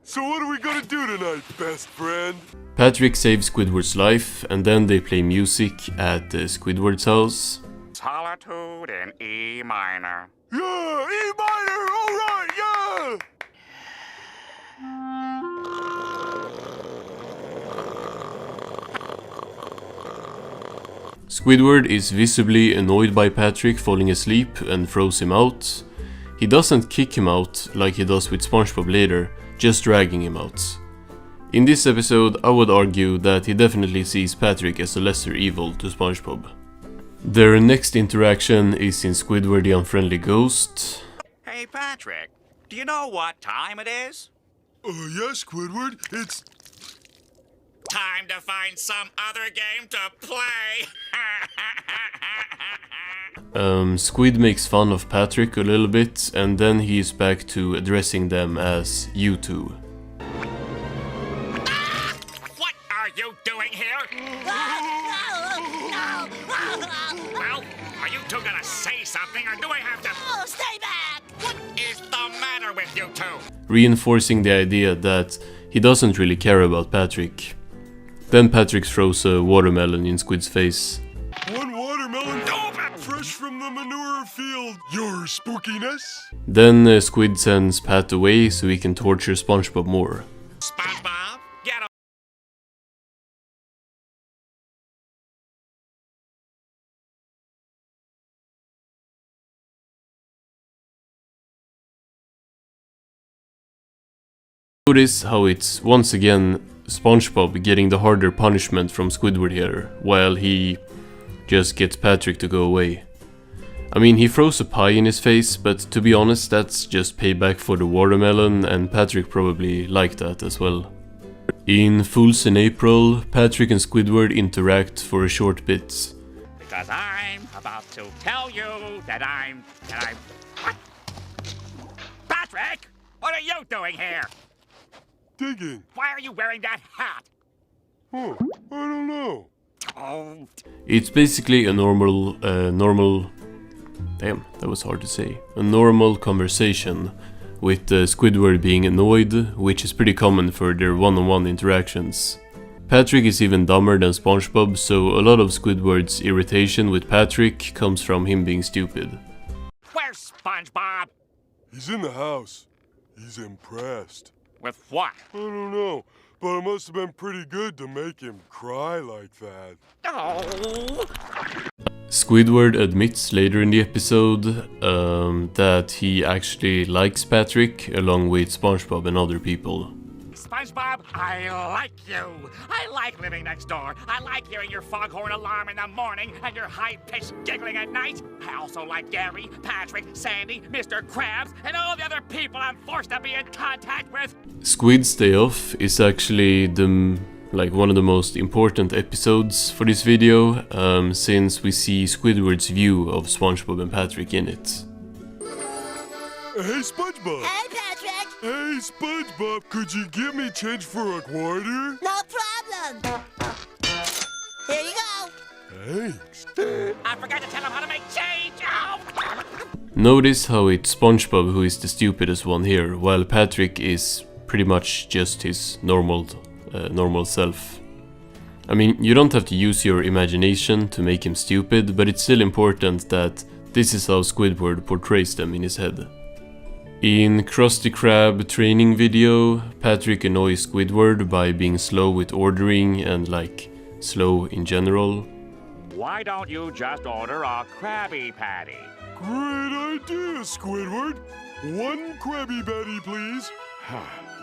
So what are we gonna do tonight, best friend? Patrick saves Squidward's life, and then they play music at Squidward's house. Solitude in E minor. Yeah, E minor, alright, yeah! Squidward is visibly annoyed by Patrick falling asleep and throws him out. He doesn't kick him out like he does with SpongeBob later, just dragging him out. In this episode, I would argue that he definitely sees Patrick as a lesser evil to SpongeBob. Their next interaction is in Squidward the Unfriendly Ghost. Hey, Patrick, do you know what time it is? Yes, Squidward, it's... Time to find some other game to play! Squid makes fun of Patrick a little bit, and then he is back to addressing them as you two. What are you doing here? Well, are you two gonna say something, or do I have to... Oh, stay back! What is the matter with you two? Reinforcing the idea that he doesn't really care about Patrick. Then Patrick throws a watermelon in Squid's face. One watermelon fresh from the manure field, your spookiness. Then Squid sends Pat away so he can torture Spongebob more. Spongebob, get up! Notice how it's once again Spongebob getting the harder punishment from Squidward here, while he just gets Patrick to go away. I mean, he throws a pie in his face, but to be honest, that's just payback for the watermelon, and Patrick probably liked that as well. In Fools in April, Patrick and Squidward interact for a short bit. Because I'm about to tell you that I'm... What? Patrick! What are you doing here? Digging. Why are you wearing that hat? Oh, I don't know. Oh. It's basically a normal damn, that was hard to say. A normal conversation with Squidward being annoyed, which is pretty common for their one-on-one interactions. Patrick is even dumber than Spongebob, so a lot of Squidward's irritation with Patrick comes from him being stupid. Where's SpongeBob? He's in the house. He's impressed. With what? I don't know, but it must have been pretty good to make him cry like that. Oh. Squidward admits later in the episode that he actually likes Patrick along with Spongebob and other people. SpongeBob, I like you. I like living next door. I like hearing your foghorn alarm in the morning and your high-pitched giggling at night. I also like Gary, Patrick, Sandy, Mr. Krabs, and all the other people I'm forced to be in contact with. Squid's Day Off is actually one of the most important episodes for this video, since we see Squidward's view of SpongeBob and Patrick in it. Hey, SpongeBob! Hey, Patrick! Hey, SpongeBob, could you give me change for a quarter? No problem! Here you go! Thanks. I forgot to tell him how to make change! Oh. Notice how it's Spongebob who is the stupidest one here, while Patrick is pretty much just his normal self. I mean, you don't have to use your imagination to make him stupid, but it's still important that this is how Squidward portrays them in his head. In Krusty Krab training video, Patrick annoys Squidward by being slow with ordering and slow in general. Why don't you just order a Krabby Patty? Great idea, Squidward. One Krabby Patty, please.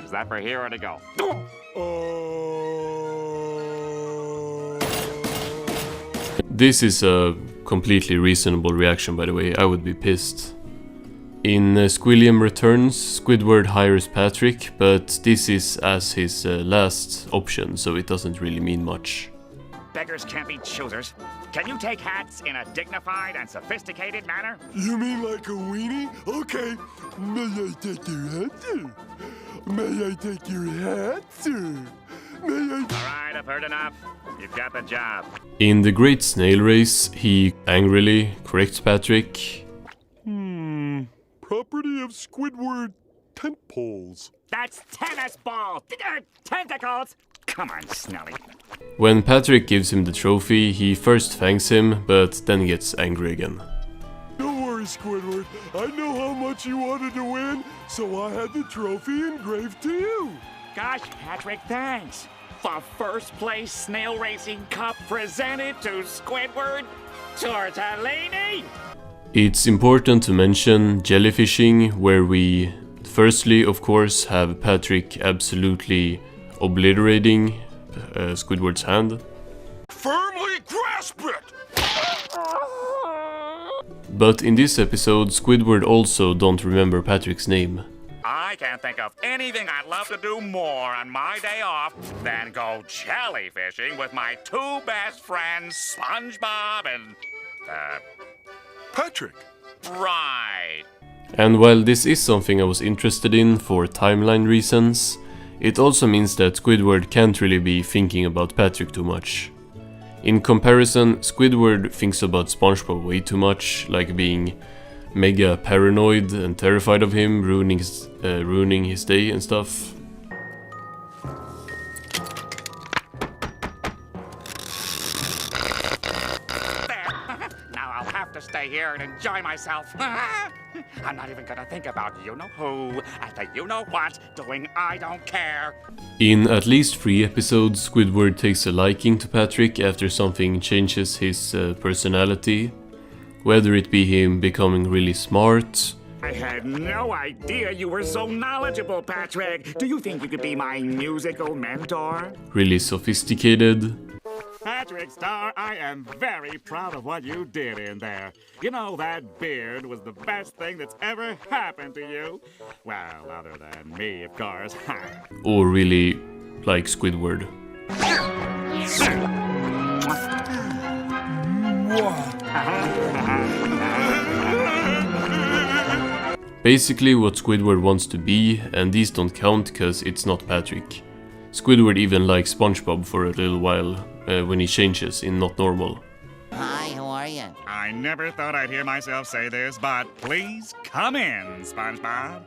Is that for here or to go? This is a completely reasonable reaction, by the way. I would be pissed. In Squilliam Returns, Squidward hires Patrick, but this is as his last option, so it doesn't really mean much. Beggars can't be choosers. Can you take hats in a dignified and sophisticated manner? You mean like a weenie? Okay. May I take your hat, sir? May I take your hat, sir? May I... Alright, I've heard enough. You've got the job. In the Great Snail Race, he angrily corrects Patrick. Property of Squidward tent poles. That's tennis ball! Tentacles! Come on, Snelly. When Patrick gives him the trophy, he first thanks him, but then gets angry again. Don't worry, Squidward. I know how much you wanted to win, so I had the trophy engraved to you. Gosh, Patrick, thanks. The first place snail racing cup presented to Squidward Tortellini. It's important to mention jellyfishing, where we firstly, of course, have Patrick absolutely obliterating Squidward's hand. Firmly grasp it! But in this episode, Squidward also don't remember Patrick's name. I can't think of anything I'd love to do more on my day off than go jellyfishing with my two best friends, SpongeBob and... Patrick. Right. And while this is something I was interested in for timeline reasons, it also means that Squidward can't really be thinking about Patrick too much. In comparison, Squidward thinks about SpongeBob way too much, like being mega paranoid and terrified of him, ruining his day and stuff. Now I'll have to stay here and enjoy myself. I'm not even gonna think about you-know-who at the you-know-what doing I don't care. In at least 3 episodes, Squidward takes a liking to Patrick after something changes his personality. Whether it be him becoming really smart. I had no idea you were so knowledgeable, Patrick. Do you think you could be my musical mentor? Really sophisticated. Patrick Star, I am very proud of what you did in there. You know, that beard was the best thing that's ever happened to you. Well, other than me, of course. Or really like Squidward. Basically what Squidward wants to be, and these don't count cause it's not Patrick. Squidward even likes SpongeBob for a little while, when he changes in Not Normal. Hi, how are you? I never thought I'd hear myself say this, but please come in, SpongeBob.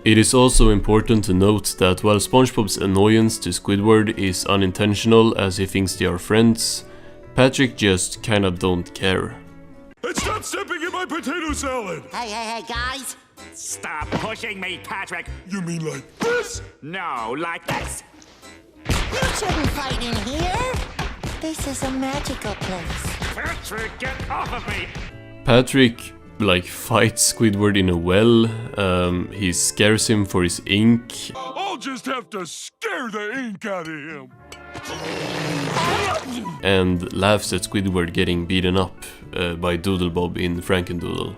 It is also important to note that while SpongeBob's annoyance to Squidward is unintentional as he thinks they are friends, Patrick just kinda don't care. And stop stepping in my potato salad! Hey, guys! Stop pushing me, Patrick! You mean like this? No, like this. You shouldn't fight in here. This is a magical place. Patrick, get off of me! Patrick, like, fights Squidward in a well, he scares him for his ink. I'll just have to scare the ink out of him! And laughs at Squidward getting beaten up by Doodlebob in Frankendoodle.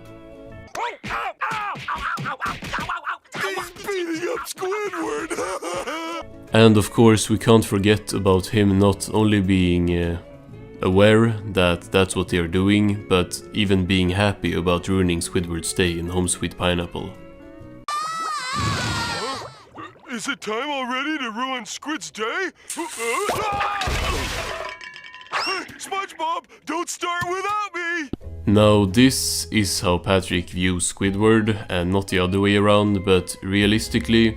He's beating up Squidward! And of course we can't forget about him not only being aware that that's what they are doing, but even being happy about ruining Squidward's day in Home Sweet Pineapple. Is it time already to ruin Squid's day? Hey, SpongeBob, don't start without me! Now this is how Patrick views Squidward and not the other way around, but realistically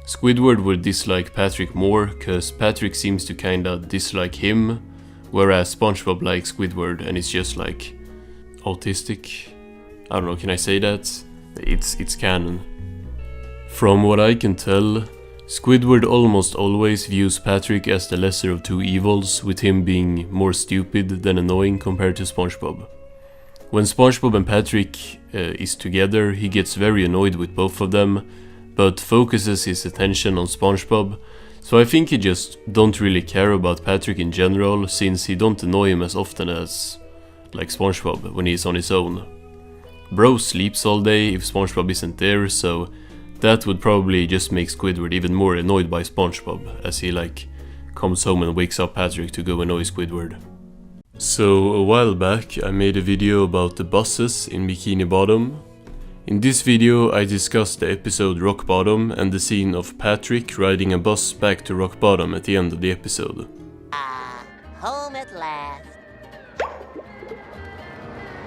Squidward would dislike Patrick more cause Patrick seems to kinda dislike him, whereas SpongeBob likes Squidward and is just like autistic. I don't know, can I say that? It's canon. From what I can tell, Squidward almost always views Patrick as the lesser of two evils, with him being more stupid than annoying compared to SpongeBob. When SpongeBob and Patrick is together, he gets very annoyed with both of them, but focuses his attention on SpongeBob, so I think he just don't really care about Patrick in general, since he don't annoy him as often as, like, SpongeBob when he's on his own. Bro sleeps all day if SpongeBob isn't there, so that would probably just make Squidward even more annoyed by SpongeBob, as he like comes home and wakes up Patrick to go annoy Squidward. So a while back I made a video about the buses in Bikini Bottom. In this video I discussed the episode Rock Bottom and the scene of Patrick riding a bus back to Rock Bottom at the end of the episode. Home at last.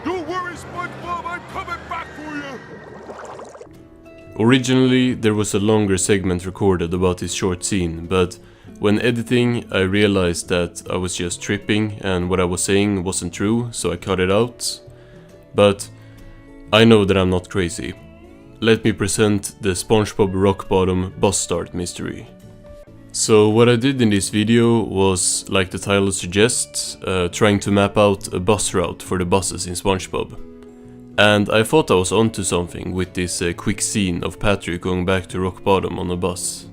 Don't worry, SpongeBob, I'm coming back for you! Originally there was a longer segment recorded about this short scene, but when editing I realized that I was just tripping and what I was saying wasn't true, so I cut it out. But I know that I'm not crazy. Let me present the SpongeBob Rock Bottom bus start mystery. So what I did in this video was, like the title suggests, trying to map out a bus route for the buses in SpongeBob. And I thought I was onto something with this quick scene of Patrick going back to Rock Bottom on a bus.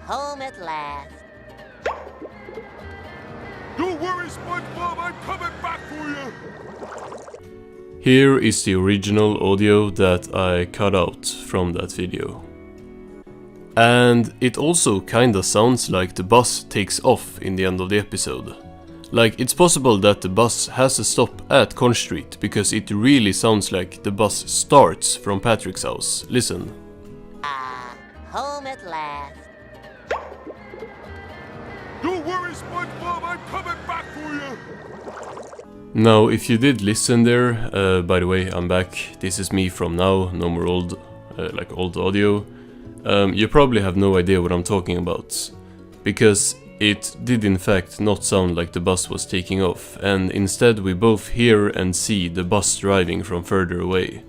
Home at last. Don't worry, SpongeBob, I'm coming back for you! Here is the original audio that I cut out from that video. And it also kinda sounds like the bus takes off in the end of the episode. Like, it's possible that the bus has a stop at Conch Street, because it really sounds like the bus starts from Patrick's house. Listen. Home at last. Don't worry, SpongeBob, I'm coming back for you! Now, if you did listen there, by the way, I'm back. This is me from now, no more old audio. You probably have no idea what I'm talking about, because it did in fact not sound like the bus was taking off, and instead we both hear and see the bus driving from further away.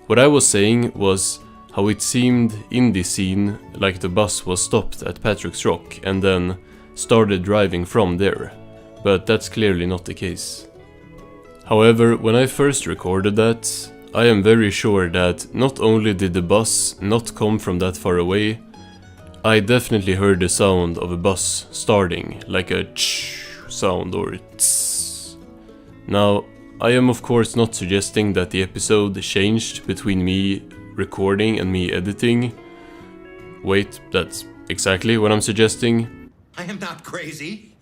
What I was saying was how it seemed in this scene like the bus was stopped at Patrick's Rock and then started driving from there, but that's clearly not the case. However, when I first recorded that, I am very sure that not only did the bus not come from that far away, I definitely heard the sound of a bus starting, like a ch sound or tss. Now, I am of course not suggesting that the episode changed between me recording and me editing. Wait, that's exactly what I'm suggesting. I am not crazy.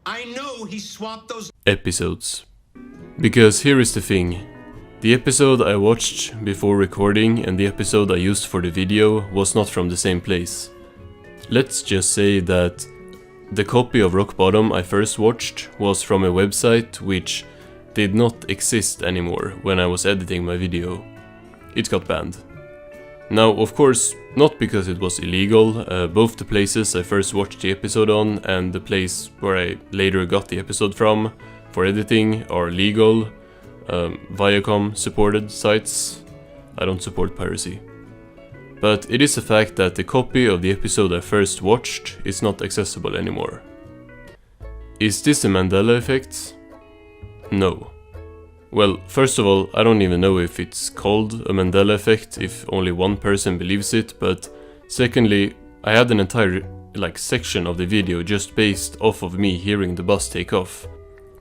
I know he swapped those episodes. Because here is the thing. The episode I watched before recording and the episode I used for the video was not from the same place. Let's just say that the copy of Rock Bottom I first watched was from a website which did not exist anymore when I was editing my video. It got banned. Now, of course, not because it was illegal. Both the places I first watched the episode on and the place where I later got the episode from for editing are legal. Viacom supported sites. I don't support piracy. But it is a fact that the copy of the episode I first watched is not accessible anymore. Is this a Mandela effect? No. Well, first of all, I don't even know if it's called a Mandela effect if only one person believes it, but secondly, I had an entire section of the video just based off of me hearing the bus take off.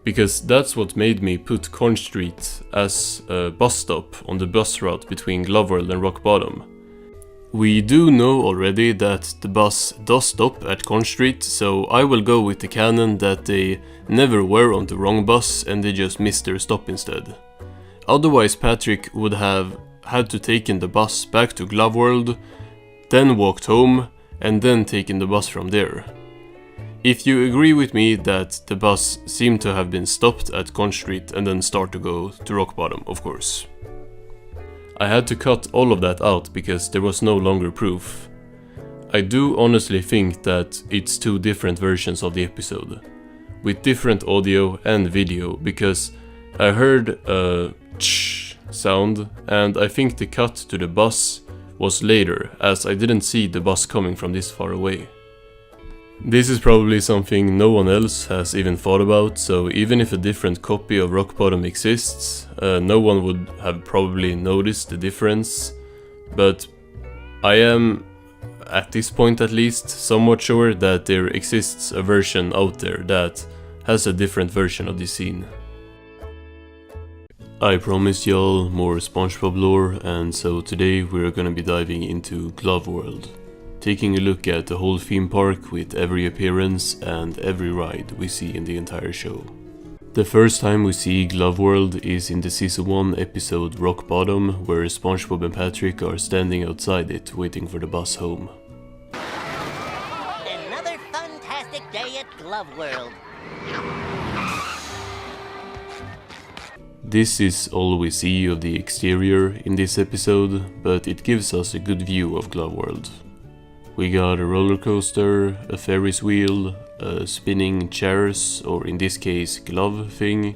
Because that's what made me put Conch Street as a bus stop on the bus route between Gloveworld and Rock Bottom. We do know already that the bus does stop at Conch Street, so I will go with the canon that they never were on the wrong bus and they just missed their stop instead. Otherwise Patrick would have had to taken the bus back to Gloveworld, then walked home, and then taken the bus from there. If you agree with me that the bus seemed to have been stopped at Conch Street and then start to go to Rock Bottom, of course. I had to cut all of that out because there was no longer proof. I do honestly think that it's two different versions of the episode, with different audio and video, because I heard a ch sound and I think the cut to the bus was later, as I didn't see the bus coming from this far away. This is probably something no one else has even thought about, so even if a different copy of Rock Bottom exists, no one would have probably noticed the difference. But I am, at this point at least, somewhat sure that there exists a version out there that has a different version of this scene. I promised y'all more Spongebob lore, and so today we're gonna be diving into Gloveworld. Taking a look at the whole theme park with every appearance and every ride we see in the entire show. The first time we see Gloveworld is in the season 1 episode Rock Bottom, where Spongebob and Patrick are standing outside it waiting for the bus home. Another fantastic day at Gloveworld. This is all we see of the exterior in this episode, but it gives us a good view of Gloveworld. We got a roller coaster, a Ferris wheel, spinning chairs, or in this case glove thing,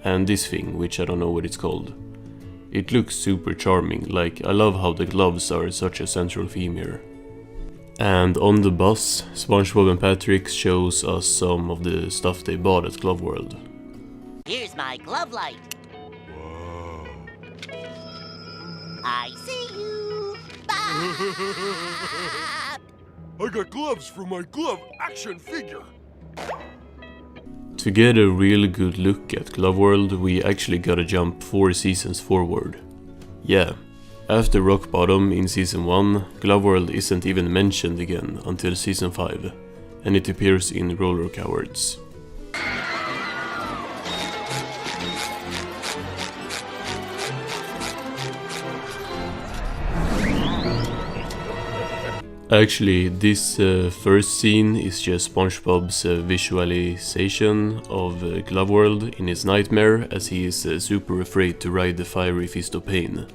and this thing, which I don't know what it's called. It looks super charming, like I love how the gloves are such a central theme here. And on the bus, Spongebob and Patrick shows us some of the stuff they bought at Gloveworld. Here's my glove light. Whoa. I see you. I got gloves for my glove action figure. To get a real good look at Glove World, we actually gotta jump 4 seasons forward. Yeah, after Rock Bottom in Season 1, Glove World isn't even mentioned again until Season 5, and it appears in Roller Cowards. Actually, this first scene is just Spongebob's visualization of Glove World in his nightmare, as he is super afraid to ride the fiery fist of pain.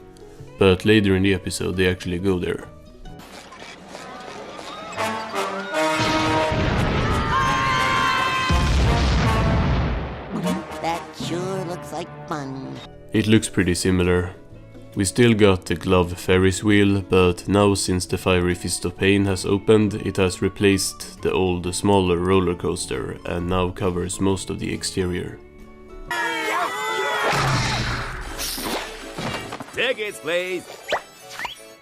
But later in the episode they actually go there. That sure looks like fun. It looks pretty similar. We still got the glove Ferris wheel, but now since the Fiery Fist of Pain has opened, it has replaced the old smaller roller coaster and now covers most of the exterior. Tickets, please.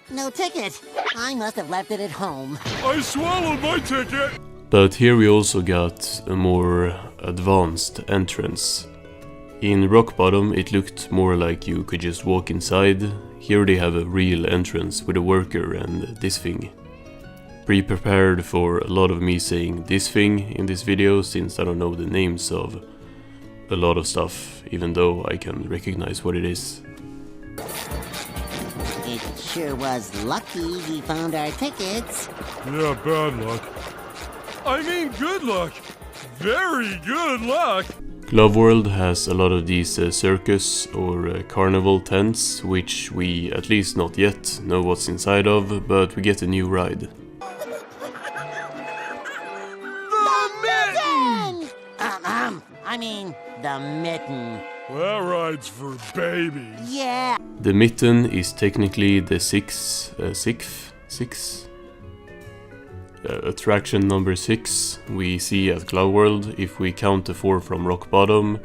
No ticket. I must have left it at home. I swallowed my ticket! But here we also got a more advanced entrance. In Rock Bottom it looked more like you could just walk inside. Here they have a real entrance with a worker and this thing. Be prepared for a lot of me saying this thing in this video, since I don't know the names of a lot of stuff, even though I can recognize what it is. It sure was lucky we found our tickets. Yeah, bad luck. I mean good luck. Very good luck. Glove World has a lot of these circus or carnival tents, which we, at least not yet, know what's inside of, but we get a new ride. I mean, the mitten. That ride's for babies. Yeah. The mitten is technically the attraction number 6 we see at Glove World if we count the 4 from Rock Bottom,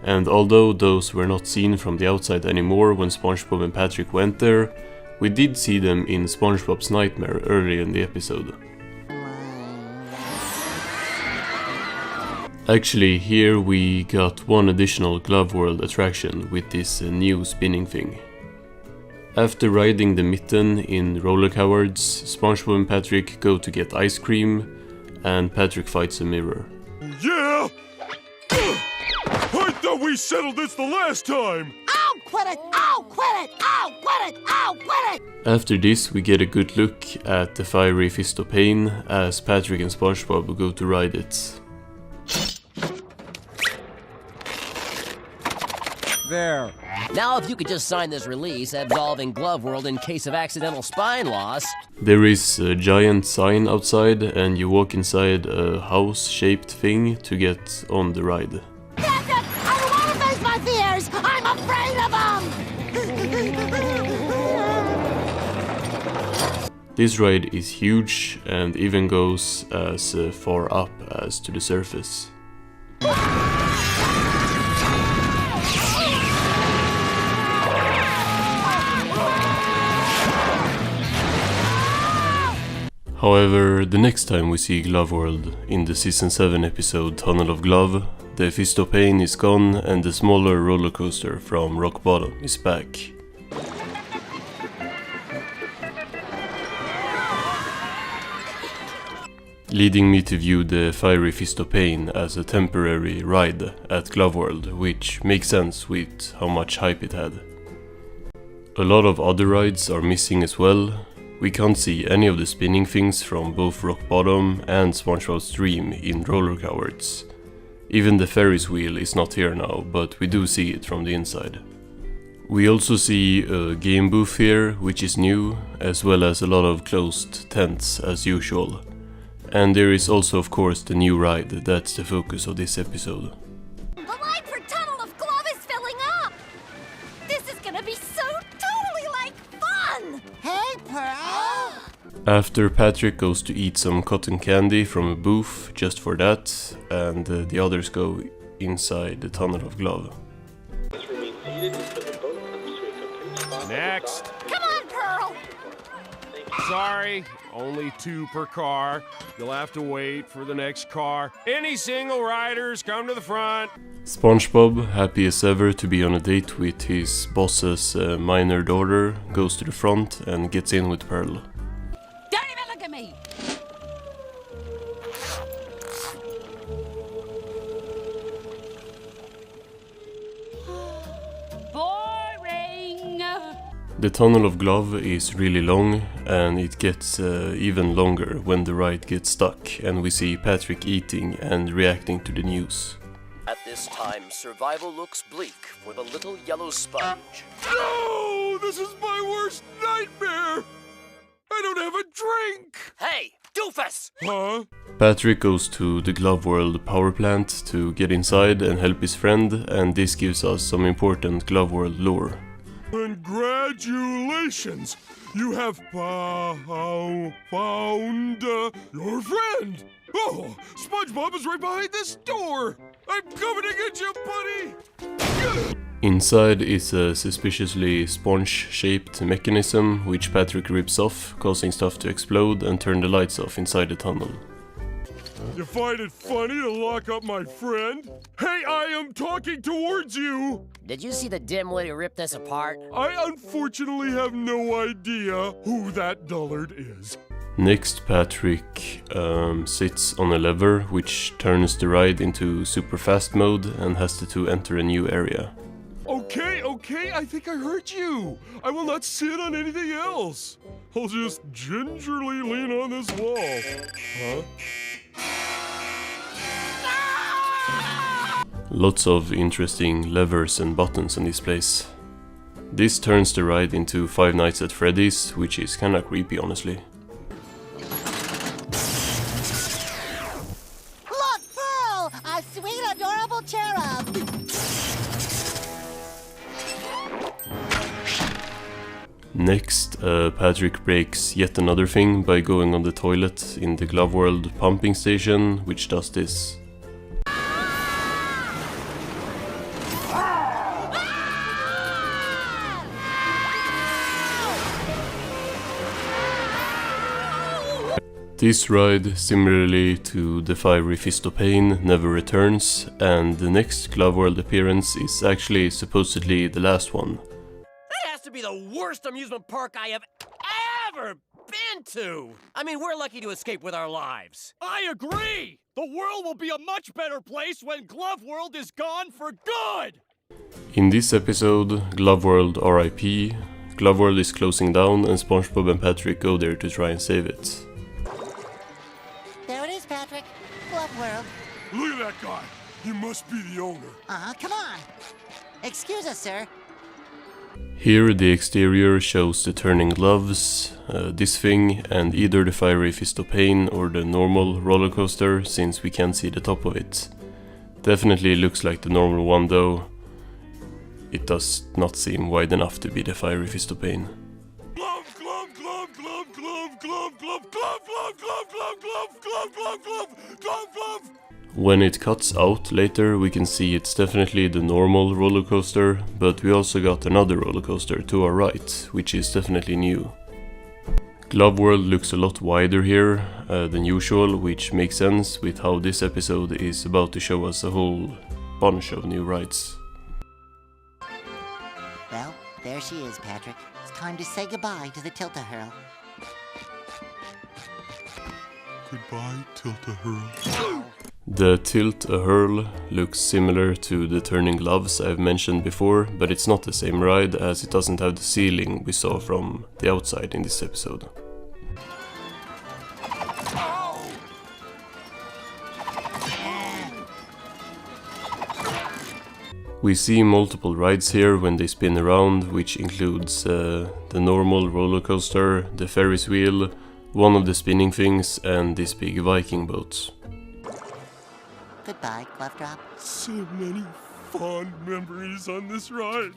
and although those were not seen from the outside anymore when Spongebob and Patrick went there, we did see them in Spongebob's nightmare earlier in the episode. Actually, here we got one additional Glove World attraction with this new spinning thing. After riding the mitten in Roller Cowards, Spongebob and Patrick go to get ice cream, and Patrick fights a mirror. Yeah! I thought we settled this the last time! I'll quit it! I'll quit it! I'll quit it! I'll quit it! After this, we get a good look at the Fiery Fist of Pain as Patrick and Spongebob go to ride it. There. Now if you could just sign this release absolving Glove World in case of accidental spine loss. There is a giant sign outside and you walk inside a house-shaped thing to get on the ride. That's it! I don't want to face my fears! I'm afraid of them! This ride is huge and even goes as far up as to the surface. However, the next time we see Glove World, in the Season 7 episode Tunnel of Glove, the Fist of Pain is gone and the smaller roller coaster from Rock Bottom is back. Leading me to view the Fiery Fist of Pain as a temporary ride at Glove World, which makes sense with how much hype it had. A lot of other rides are missing as well. We can't see any of the spinning things from both Rock Bottom and Spongebob's Dream in Roller Cowards. Even the Ferris wheel is not here now, but we do see it from the inside. We also see a game booth here, which is new, as well as a lot of closed tents as usual. And there is also of course the new ride, that's the focus of this episode. The line for Tunnel of Glove is filling up! This is gonna be so totally like fun! Hey, Pearl! After Patrick goes to eat some cotton candy from a booth just for that, and the others go inside the Tunnel of Glove. Next! Come on, Pearl! sorry. Only 2 per car. You'll have to wait for the next car. Any single riders, come to the front. SpongeBob, happy as ever to be on a date with his boss's minor daughter, goes to the front and gets in with Pearl. Don't even look at me! Boring! The tunnel of Glove is really long, and it gets even longer when the ride gets stuck and we see Patrick eating and reacting to the news. At this time, survival looks bleak for the little yellow sponge. No! This is my worst nightmare! I don't have a drink! Hey, doofus! Huh? Patrick goes to the Glove World power plant to get inside and help his friend, and this gives us some important Glove World lore. Congratulations! You have found your friend! Oh, SpongeBob is right behind this door! I'm coming to get you, buddy! Inside is a suspiciously sponge-shaped mechanism, which Patrick rips off, causing stuff to explode and turn the lights off inside the tunnel. You find it funny to lock up my friend? Hey, I am talking towards you! Did you see the dimwit who ripped this apart? I unfortunately have no idea who that dullard is. Next, Patrick sits on a lever which turns the ride into super fast mode and has the 2 enter a new area. Okay, I think I heard you. I will not sit on anything else. I'll just gingerly lean on this wall. Huh? Lots of interesting levers and buttons in this place. This turns the ride into Five Nights at Freddy's, which is kinda creepy, honestly. Look, Pearl! A sweet, adorable cherub! Next, Patrick breaks yet another thing by going on the toilet in the Glove World pumping station, which does this. This ride, similarly to the Fiery Fist of Pain, never returns, and the next Glove World appearance is actually supposedly the last one. That has to be the worst amusement park I have ever been to! I mean, we're lucky to escape with our lives. I agree! The world will be a much better place when Glove World is gone for good! In this episode, Glove World RIP, Glove World is closing down and SpongeBob and Patrick go there to try and save it. There it is, Patrick. Glove World. Look at that guy. He must be the owner. Come on. Excuse us, sir. Here the exterior shows the turning gloves, this thing, and either the Fiery Fist of Pain or the normal roller coaster, since we can't see the top of it. Definitely looks like the normal one though. It does not seem wide enough to be the Fiery Fist of Pain. When it cuts out later, we can see it's definitely the normal roller coaster, but we also got another roller coaster to our right, which is definitely new. Glove World looks a lot wider here than usual, which makes sense with how this episode is about to show us a whole bunch of new rides. Well, there she is, Patrick. It's time to say goodbye to the Tilt-A-Hurl. Goodbye, Tilt-A-Hurl. The Tilt-A-Hurl looks similar to the turning gloves I've mentioned before, but it's not the same ride as it doesn't have the ceiling we saw from the outside in this episode. We see multiple rides here when they spin around, which includes the normal roller coaster, the Ferris wheel, one of the spinning things, and this big Viking boat. Goodbye, Glove Drop. So many fond memories on this ride.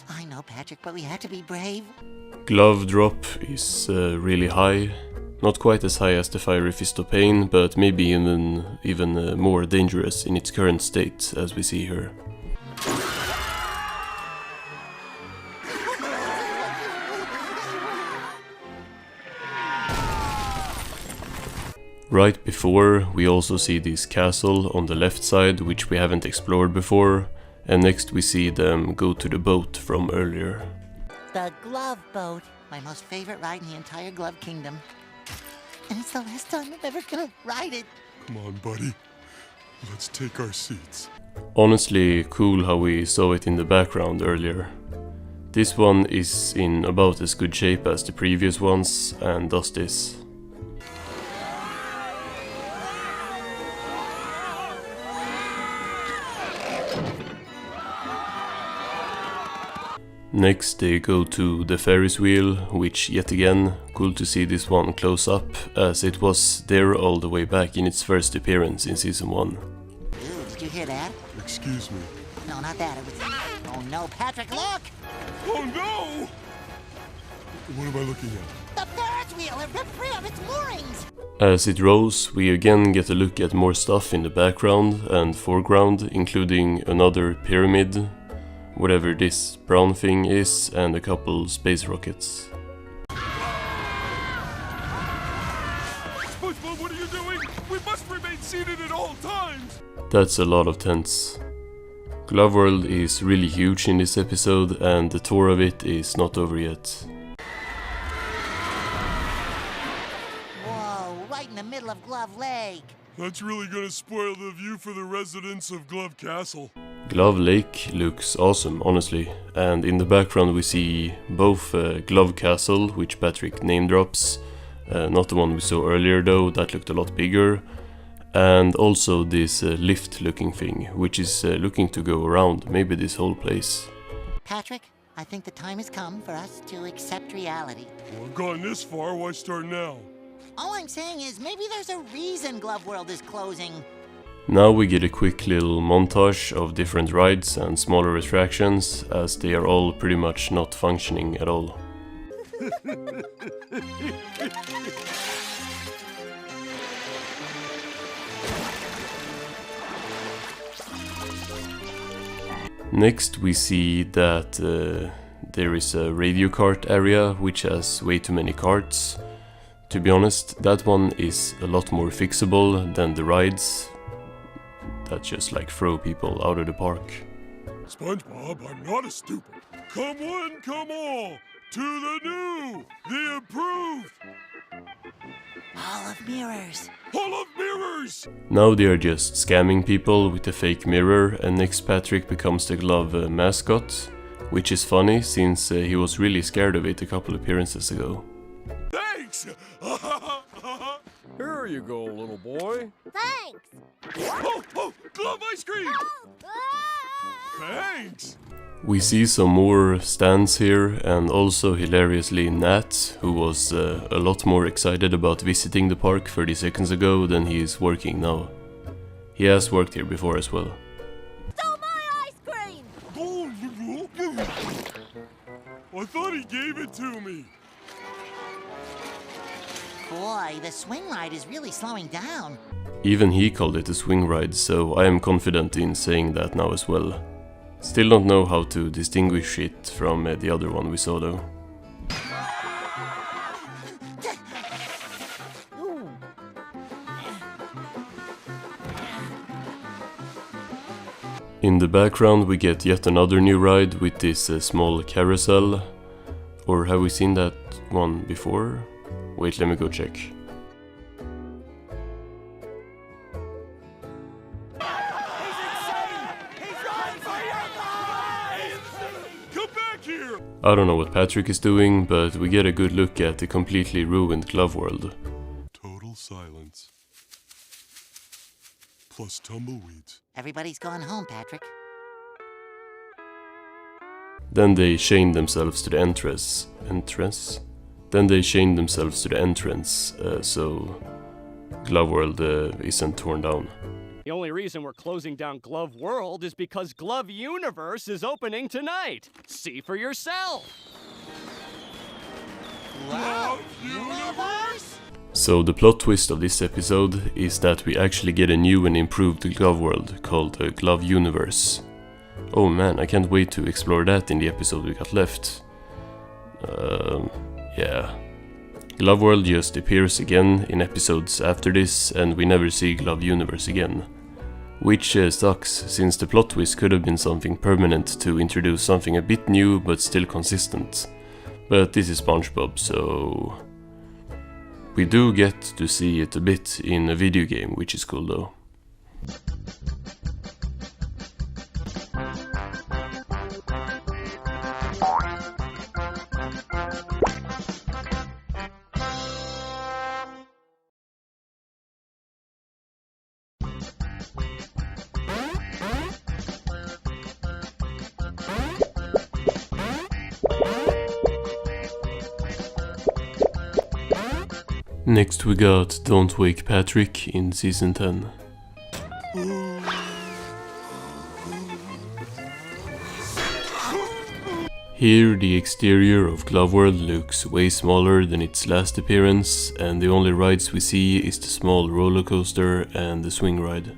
I know, Patrick, but we had to be brave. Glove Drop is really high. Not quite as high as the Fiery Fist of Pain, but maybe even more dangerous in its current state, as we see here. Right before, we also see this castle on the left side, which we haven't explored before, and next we see them go to the boat from earlier. The glove boat. My most favorite ride in the entire glove kingdom. And it's the last time I'm ever gonna ride it. Come on, buddy. Let's take our seats. Honestly, cool how we saw it in the background earlier. This one is in about as good shape as the previous ones, and does this. Next they go to the Ferris wheel, which yet again, cool to see this one close up, as it was there all the way back in its first appearance in Season 1. Ooh, did you hear that? Excuse me. No, not that. It was... Oh no, Patrick, look! Oh no! What am I looking at? The Ferris wheel! It ripped free of its moorings! As it rolls, we again get a look at more stuff in the background and foreground, including another pyramid, whatever this brown thing is, and a couple space rockets. Spongebob, what are you doing? We must remain seated at all times! That's a lot of tents. Glove World is really huge in this episode, and the tour of it is not over yet. Whoa, right in the middle of Glove Lake. That's really gonna spoil the view for the residents of Glove Castle. Glove Lake looks awesome, honestly, and in the background we see both Glove Castle, which Patrick name drops, not the one we saw earlier though, that looked a lot bigger, and also this lift looking thing, which is looking to go around, maybe this whole place. Patrick, I think the time has come for us to accept reality. Well, I've gone this far, why start now? All I'm saying is maybe there's a reason Glove World is closing. Now we get a quick little montage of different rides and smaller attractions, as they are all pretty much not functioning at all. Next we see that there is a radio cart area which has way too many carts. To be honest, that one is a lot more fixable than the rides that just like throw people out of the park. SpongeBob, I'm not a stupid. Come one, come all, to the new, the improved Hall of Mirrors. Hall of Mirrors! Now they are just scamming people with a fake mirror, and next Patrick becomes the glove mascot, which is funny since he was really scared of it a couple appearances ago. Thanks! Here you go, little boy. Thanks! Oh, glove ice cream! Thanks! We see some more stands here, and also hilariously Nat, who was a lot more excited about visiting the park 30 seconds ago than he is working now. He has worked here before as well. Stole my ice cream! I thought he gave it to me. Boy, the swing ride is really slowing down. Even he called it a swing ride, so I am confident in saying that now as well. Still don't know how to distinguish it from the other one we saw though. In the background we get yet another new ride with this small carousel. Or have we seen that one before? Wait, let me go check. I don't know what Patrick is doing, but we get a good look at the completely ruined Glove World. Total silence. Plus tumbleweeds. Everybody's gone home, Patrick. Then they chain themselves to the entrance. Then they chain themselves to the entrance, so Glove World isn't torn down. The only reason we're closing down Glove World is because Glove Universe is opening tonight. See for yourself. Glove Universe? So the plot twist of this episode is that we actually get a new and improved Glove World called Glove Universe. Oh man, I can't wait to explore that in the episode we got left. Yeah. Glove World just appears again in episodes after this, and we never see Glove Universe again. Which sucks, since the plot twist could have been something permanent to introduce something a bit new but still consistent. But this is Spongebob, so we do get to see it a bit in a video game, which is cool though. Next we got Don't Wake Patrick in Season 10. Here the exterior of Glove World looks way smaller than its last appearance, and the only rides we see is the small roller coaster and the swing ride.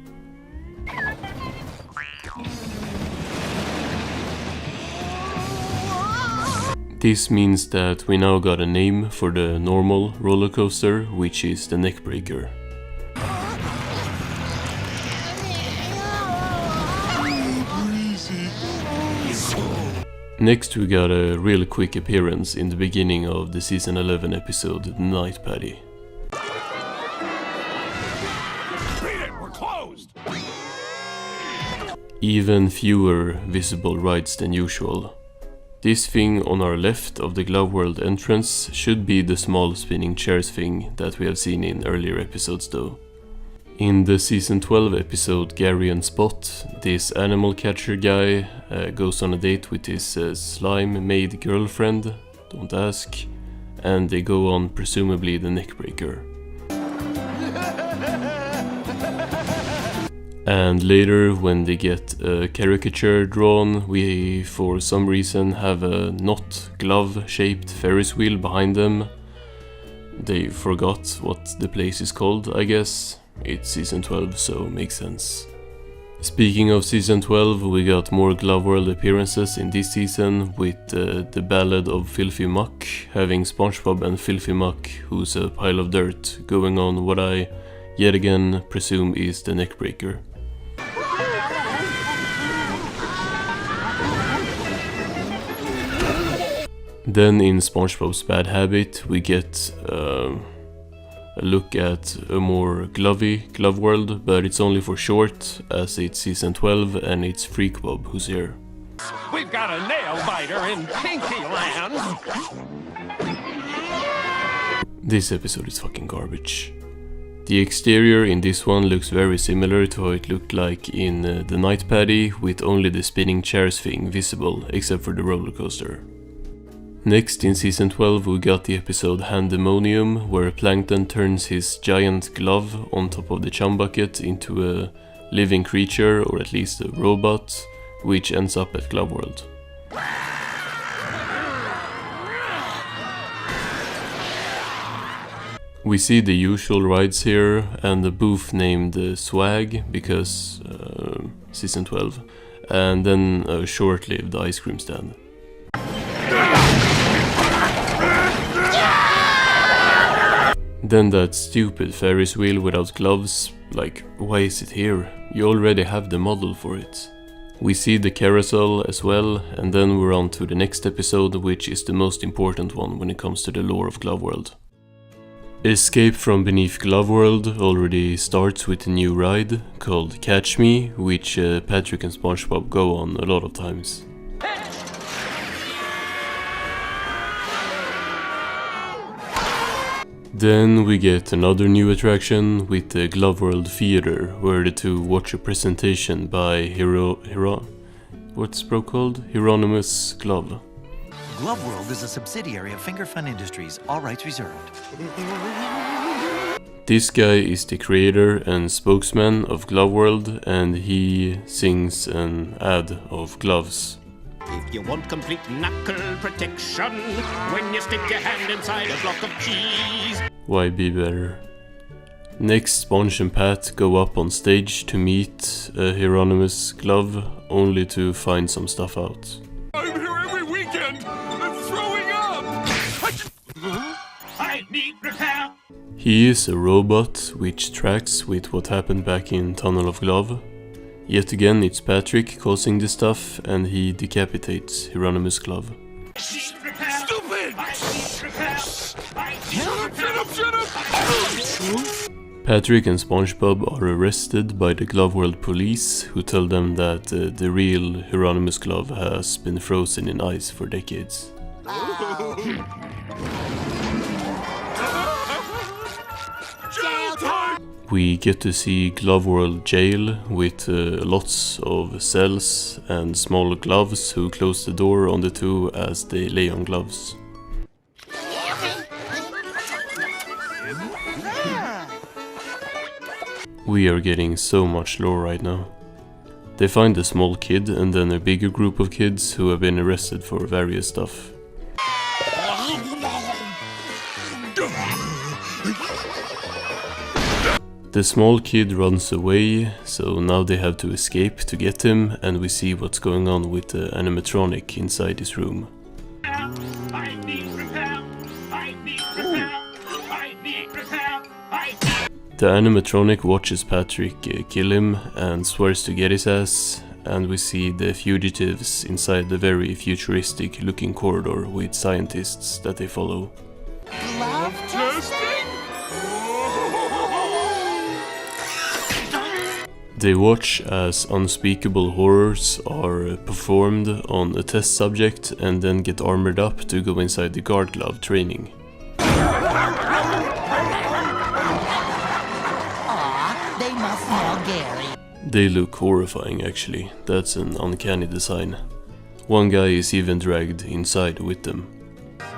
This means that we now got a name for the normal roller coaster, which is the Neckbreaker. Next we got a real quick appearance in the beginning of the Season 11 episode, The Night Patty. We're closed! Even fewer visible rides than usual. This thing on our left of the Glove World entrance should be the small spinning chairs thing that we have seen in earlier episodes though. In the Season 12 episode Gary and Spot, this animal catcher guy goes on a date with his slime-made girlfriend, don't ask, and they go on presumably the Neckbreaker. And later, when they get a caricature drawn, we for some reason have a not glove-shaped Ferris wheel behind them. They forgot what the place is called, I guess. It's Season 12, so makes sense. Speaking of Season 12, we got more Glove World appearances in this season, with the Ballad of Filthy Muck having Spongebob and Filthy Muck, who's a pile of dirt, going on what I, yet again, presume is the Neckbreaker. Then in Spongebob's Bad Habit we get a look at a more glovey Glove World, but it's only for short, as it's Season 12 and it's Freakbob who's here. We've got a nail biter in Pinky Land! This episode is fucking garbage. The exterior in this one looks very similar to how it looked like in the Night Patty, with only the spinning chairs thing visible, except for the roller coaster. Next in Season 12 we got the episode Handemonium, where Plankton turns his giant glove on top of the chum bucket into a living creature, or at least a robot, which ends up at Glove World. We see the usual rides here, and a booth named Swag, because Season 12, and then a short-lived ice cream stand. Then that stupid Ferris wheel without gloves, like, why is it here? You already have the model for it. We see the carousel as well, and then we're on to the next episode, which is the most important one when it comes to the lore of Glove World. Escape from Beneath Glove World already starts with a new ride called Catch Me, which Patrick and Spongebob go on a lot of times. Then we get another new attraction with the Glove World Theater, where the two watch a presentation by what's bro called? Hieronymus Glove. Glove World is a subsidiary of Finger Fun Industries, all rights reserved. This guy is the creator and spokesman of Glove World, and he sings an ad of gloves. If you want complete knuckle protection, when you stick your hand inside a block of cheese. Why be better? Next, Sponge and Pat go up on stage to meet a Hieronymus Glove, only to find some stuff out. I'm here every weekend! I'm throwing up! He is a robot which tracks with what happened back in Tunnel of Glove. Yet again it's Patrick causing the stuff and he decapitates Hieronymus Glove. Stupid! Shut up! Patrick and Spongebob are arrested by the Glove World police, who tell them that the real Hieronymus Glove has been frozen in ice for decades. We get to see Glove World jail with lots of cells and small gloves who close the door on the two as they lay on gloves. We are getting so much lore right now. They find a small kid and then a bigger group of kids who have been arrested for various stuff. The small kid runs away, so now they have to escape to get him, and we see what's going on with the animatronic inside his room. The animatronic watches Patrick kill him and swears to get his ass, and we see the fugitives inside the very futuristic looking corridor with scientists that they follow. Glove testing? They watch as unspeakable horrors are performed on a test subject and then get armored up to go inside the guard glove training. Aw, they must smell Gary. They look horrifying actually, that's an uncanny design. One guy is even dragged inside with them.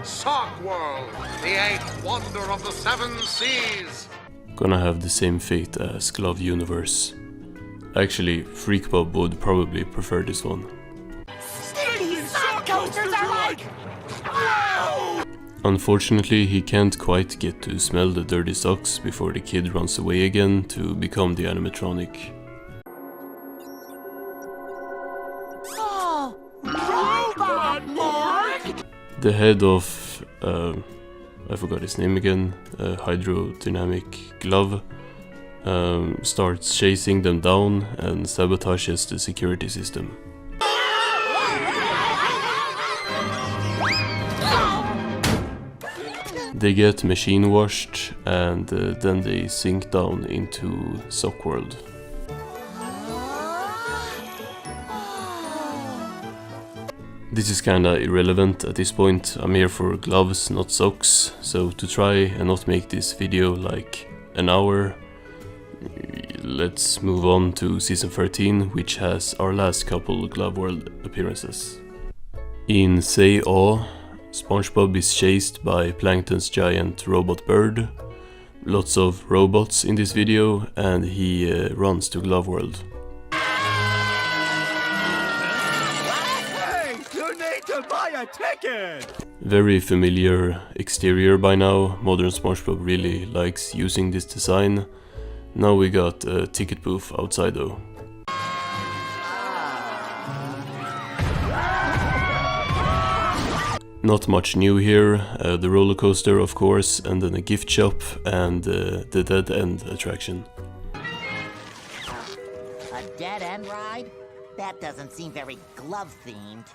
Sock World, the eighth wonder of the seven seas. Gonna have the same fate as Glove Universe. Actually, Freakbob would probably prefer this one. These sock coasters are like... Wow! Unfortunately, he can't quite get to smell the dirty socks before the kid runs away again to become the animatronic. Oh, Robot Mark! The head of, I forgot his name again, Hydrodynamic Glove, starts chasing them down and sabotages the security system. They get machine washed and then they sink down into Sock World. This is kinda irrelevant at this point. I'm here for gloves, not socks, so to try and not make this video like an hour, let's move on to season 13, which has our last couple Glove World appearances. In Say Aw, Spongebob is chased by Plankton's giant robot bird. Lots of robots in this video, and he runs to Glove World. Hey, you need to buy a ticket! Very familiar exterior by now. Modern Spongebob really likes using this design. Now we got a ticket booth outside though. Not much new here, the roller coaster of course, and then a gift shop and the dead end attraction. A dead end ride? That doesn't seem very glove themed.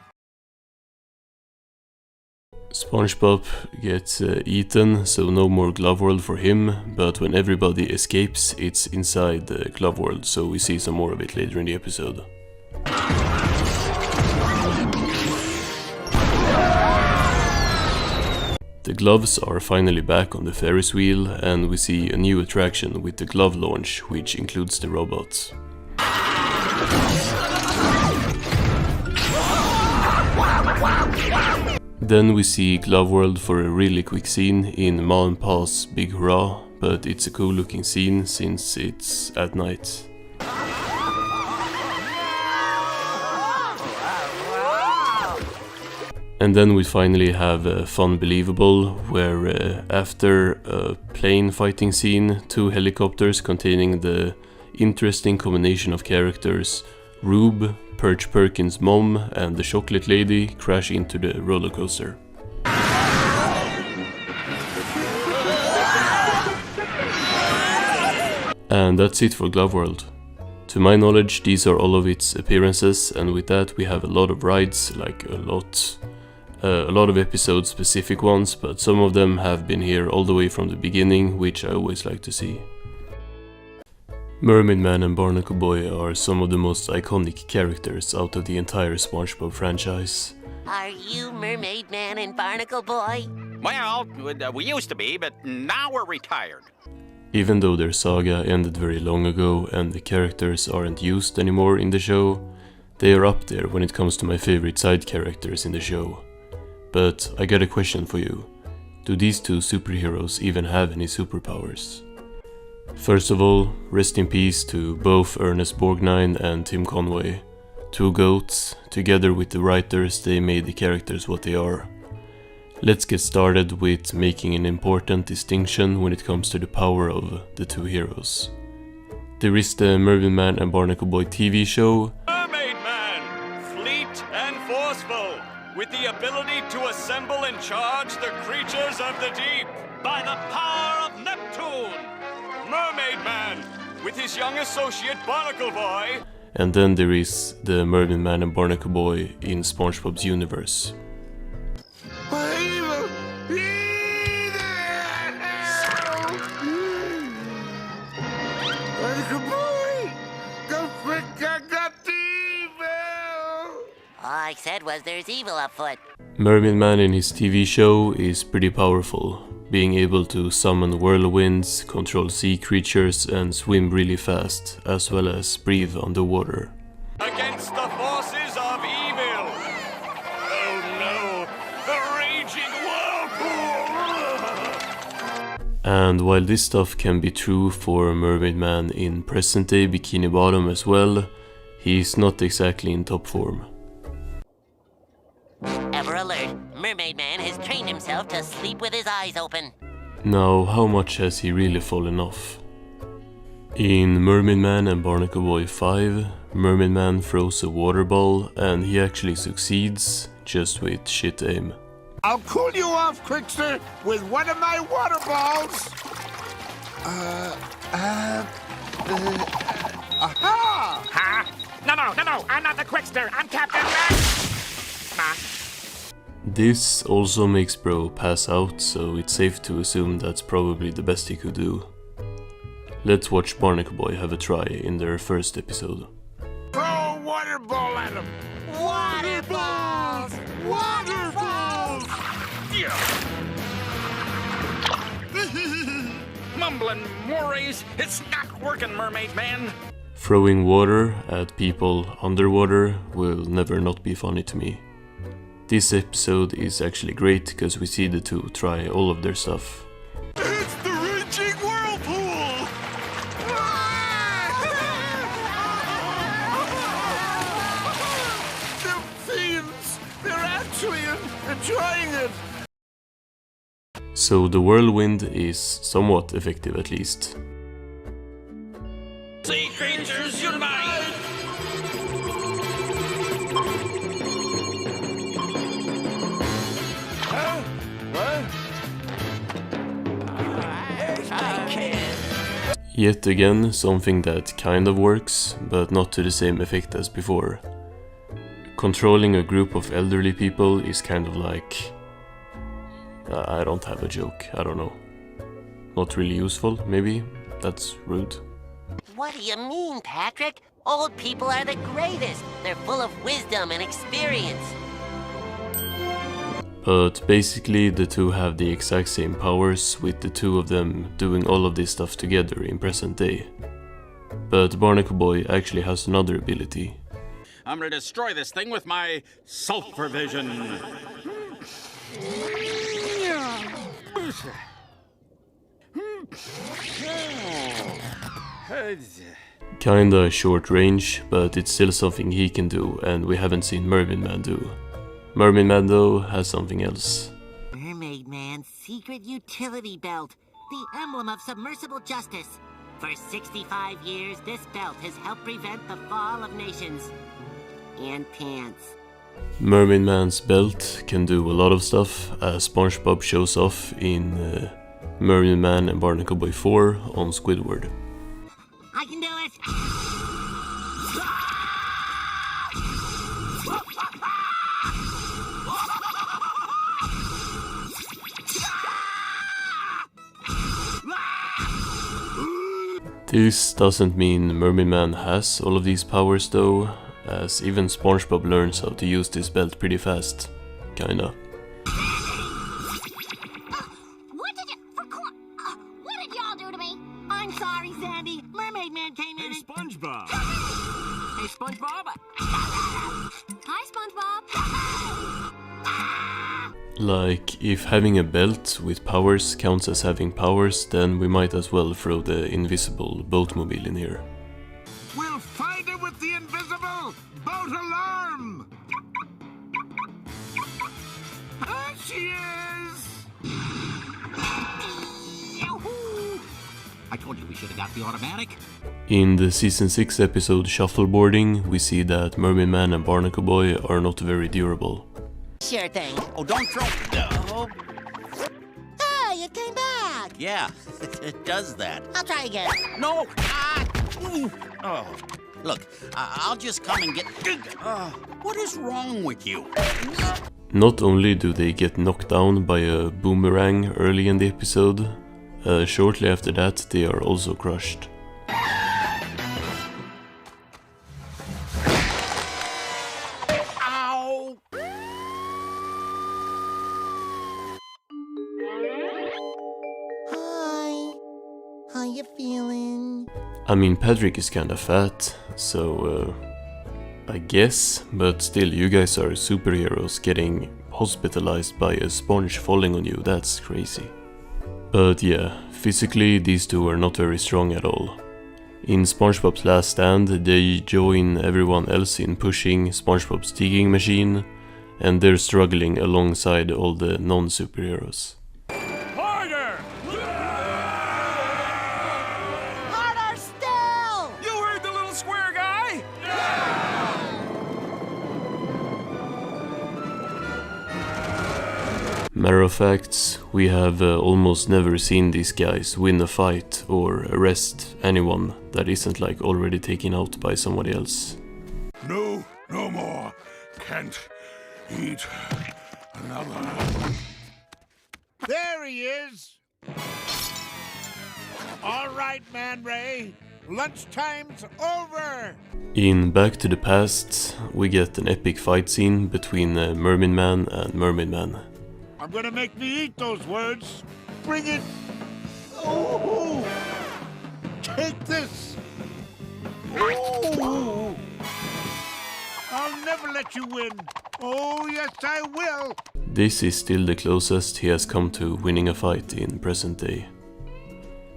Spongebob gets eaten, so no more Glove World for him, but when everybody escapes, it's inside the Glove World, so we see some more of it later in the episode. The gloves are finally back on the Ferris wheel, and we see a new attraction with the glove launch, which includes the robots. Then we see Glove World for a really quick scene in Ma and Pa's Big Hurrah, but it's a cool looking scene since it's at night. And then we finally have Fun Believable, where after a plane fighting scene, two helicopters containing the interesting combination of characters Rube, Perch Perkins' mom, and the chocolate lady crash into the roller coaster. And that's it for Glove World. To my knowledge, these are all of its appearances, and with that we have a lot of rides, like a lot of episode specific ones, but some of them have been here all the way from the beginning, which I always like to see. Mermaid Man and Barnacle Boy are some of the most iconic characters out of the entire Spongebob franchise. Are you Mermaid Man and Barnacle Boy? Well, we used to be, but now we're retired. Even though their saga ended very long ago and the characters aren't used anymore in the show, they are up there when it comes to my favorite side characters in the show. But I got a question for you. Do these two superheroes even have any superpowers? First of all, rest in peace to both Ernest Borgnine and Tim Conway. Two goats, together with the writers, they made the characters what they are. Let's get started with making an important distinction when it comes to the power of the two heroes. There is the Mermaid Man and Barnacle Boy TV show. Mermaid Man, fleet and forceful, with the ability to assemble and charge the creatures of the deep by the power of Neptune. Mermaid Man, with his young associate Barnacle Boy. And then there is the Mermaid Man and Barnacle Boy in SpongeBob's universe. All I said was there's evil afoot. Mermaid Man in his TV show is pretty powerful, being able to summon whirlwinds, control sea creatures and swim really fast, as well as breathe underwater. Against the forces of evil! Oh no, the raging whirlpool! And while this stuff can be true for Mermaid Man in present day Bikini Bottom as well, he's not exactly in top form. Ever alert, Mermaid Man has trained himself to sleep with his eyes open. Now, how much has he really fallen off? In Mermaid Man and Barnacle Boy 5, Mermaid Man throws a water ball and he actually succeeds, just with shit aim. I'll cool you off, Quickster, with one of my water balls. Aha! Huh? No, I'm not the Quickster. I'm Captain Rex. This also makes Bro pass out, so it's safe to assume that's probably the best he could do. Let's watch Barnacle Boy have a try in their first episode. Throw a water ball at him. Water balls! Water balls! Mumbling mores, it's not working, Mermaid Man. Throwing water at people underwater will never not be funny to me. This episode is actually great because we see the two try all of their stuff. It's the raging whirlpool! They're fiends! They're actually enjoying it! So the whirlwind is somewhat effective at least. Sea creatures unite! Yet again, something that kind of works, but not to the same effect as before. Controlling a group of elderly people is kind of like... I don't have a joke, I don't know. Not really useful, maybe? That's rude. What do you mean, Patrick? Old people are the greatest. They're full of wisdom and experience. But basically the two have the exact same powers, with the two of them doing all of this stuff together in present day. But Barnacle Boy actually has another ability. I'm gonna destroy this thing with my sulfur vision. Kinda short range, but it's still something he can do, and we haven't seen Mermaid Man do. Mermaid Man though has something else. Mermaid Man's secret utility belt, the emblem of submersible justice. For 65 years, this belt has helped prevent the fall of nations. And pants. Mermaid Man's belt can do a lot of stuff, as Spongebob shows off in Mermaid Man and Barnacle Boy 4 on Squidward. This doesn't mean Mermaid Man has all of these powers though, as even Spongebob learns how to use this belt pretty fast. Kinda. What did y'all do to me? I'm sorry, Sandy. Mermaid Man came in. Hey, SpongeBob! Hey, SpongeBob! Hi, SpongeBob. Like, if having a belt with powers counts as having powers, then we might as well throw the invisible boatmobile in here. We'll find it with the invisible boat alarm! There she is! I told you we should have got the automatic. In the Season 6 episode Shuffleboarding, we see that Mermaid Man and Barnacle Boy are not very durable. Sure thing. Oh, don't throw... Oh. Hey, it came back! Yeah, it does that. I'll try again. No! Ah! Ooh. Oh. Look, I'll just come and get... what is wrong with you? Not only do they get knocked down by a boomerang early in the episode, shortly after that they are also crushed. Ow! Hi. How you feeling? I mean, Patrick is kinda fat, so I guess, but still, you guys are superheroes getting hospitalized by a sponge falling on you, that's crazy. But yeah, physically these two are not very strong at all. In SpongeBob's last stand, they join everyone else in pushing SpongeBob's digging machine, and they're struggling alongside all the non-superheroes. Harder! Harder still! You heard the little square guy? Matter of fact, we have almost never seen these guys win a fight or arrest anyone that isn't like already taken out by somebody else. No, no more. Can't eat another. There he is! All right, Man Ray. Lunchtime's over! In Back to the Past, we get an epic fight scene between Mermaid Man and Mermaid Man. I'm gonna make me eat those words. Bring it! Oh! Take this! Oh! I'll never let you win. Oh, yes, I will. This is still the closest he has come to winning a fight in present day.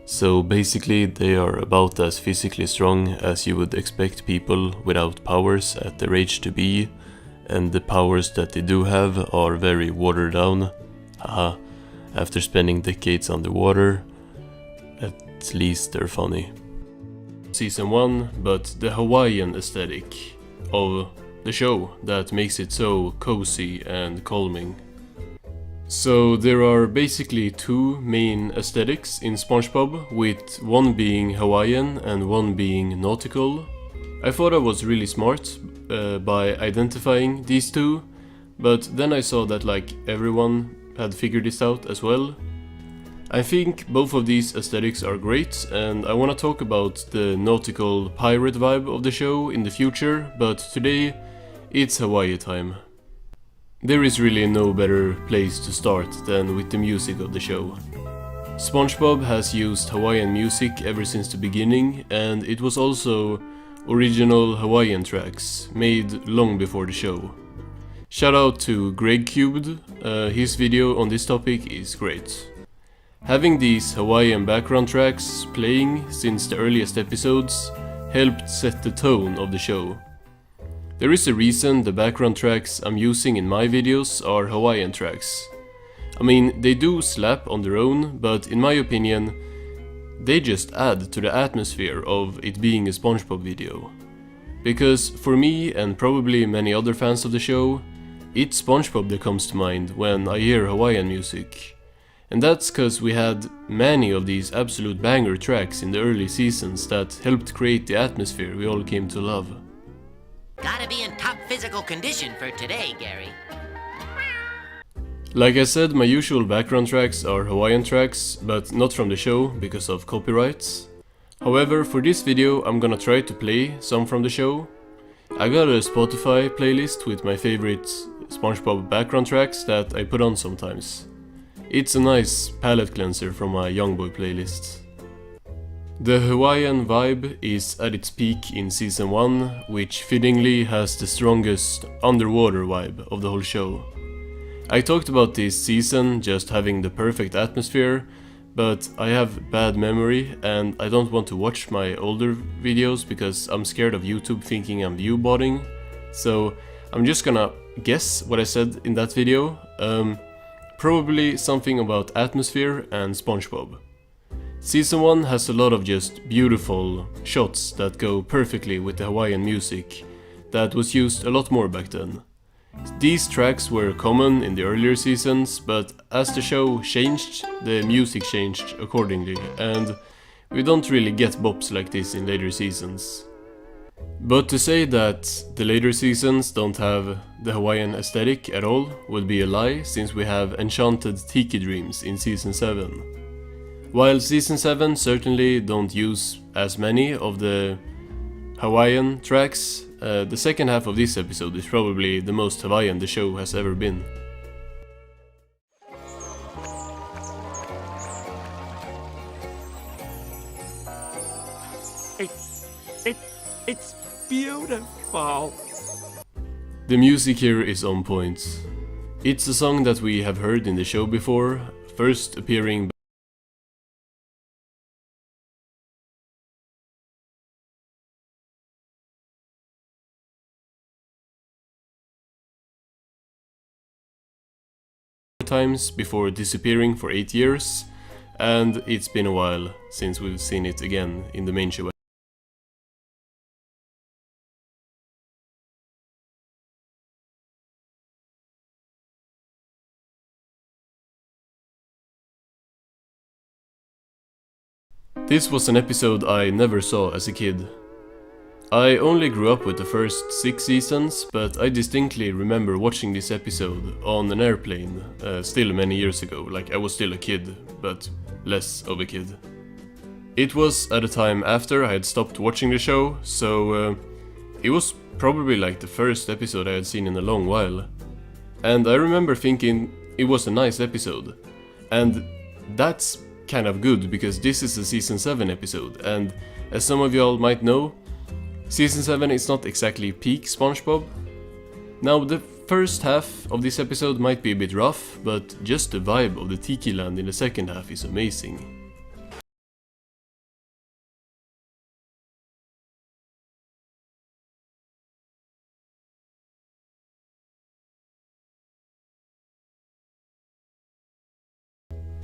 So basically they are about as physically strong as you would expect people without powers at their age to be, and the powers that they do have are very watered down. Haha, after spending decades underwater, at least they're funny. Season 1, but the Hawaiian aesthetic of the show that makes it so cozy and calming. So there are basically two main aesthetics in SpongeBob, with one being Hawaiian and one being nautical. I thought I was really smart by identifying these two, but then I saw that like everyone had figured this out as well. I think both of these aesthetics are great, and I want to talk about the nautical pirate vibe of the show in the future, but today it's Hawaii time. There is really no better place to start than with the music of the show. SpongeBob has used Hawaiian music ever since the beginning, and it was also original Hawaiian tracks made long before the show. Shout out to Greg Cubed, his video on this topic is great. Having these Hawaiian background tracks playing since the earliest episodes helped set the tone of the show. There is a reason the background tracks I'm using in my videos are Hawaiian tracks. I mean, they do slap on their own, but in my opinion, they just add to the atmosphere of it being a SpongeBob video. Because for me, and probably many other fans of the show, it's SpongeBob that comes to mind when I hear Hawaiian music. And that's cause we had many of these absolute banger tracks in the early seasons that helped create the atmosphere we all came to love. Gotta be in top physical condition for today, Gary. Like I said, my usual background tracks are Hawaiian tracks, but not from the show because of copyrights. However, for this video I'm gonna try to play some from the show. I got a Spotify playlist with my favorite Spongebob background tracks that I put on sometimes. It's a nice palette cleanser from my Youngboy playlist. The Hawaiian vibe is at its peak in season 1, which fittingly has the strongest underwater vibe of the whole show. I talked about this season just having the perfect atmosphere, but I have bad memory and I don't want to watch my older videos because I'm scared of YouTube thinking I'm viewbotting. So I'm just gonna guess what I said in that video. Probably something about atmosphere and Spongebob. Season 1 has a lot of just beautiful shots that go perfectly with the Hawaiian music that was used a lot more back then. These tracks were common in the earlier seasons, but as the show changed, the music changed accordingly, and we don't really get bops like this in later seasons. But to say that the later seasons don't have the Hawaiian aesthetic at all would be a lie, since we have Enchanted Tiki Dreams in season 7. While season 7 certainly don't use as many of the Hawaiian tracks, the second half of this episode is probably the most Hawaiian the show has ever been. It's beautiful. The music here is on point. It's a song that we have heard in the show before, first appearing times before disappearing for 8 years, and it's been a while since we've seen it again in the main show. This was an episode I never saw as a kid. I only grew up with the first 6 seasons, but I distinctly remember watching this episode on an airplane, still many years ago, like I was still a kid, but less of a kid. It was at a time after I had stopped watching the show, so it was probably like the first episode I had seen in a long while. And I remember thinking it was a nice episode. And that's kind of good, because this is a season 7 episode, and as some of y'all might know, season 7 is not exactly peak Spongebob. Now, the first half of this episode might be a bit rough, but just the vibe of the Tiki Land in the second half is amazing.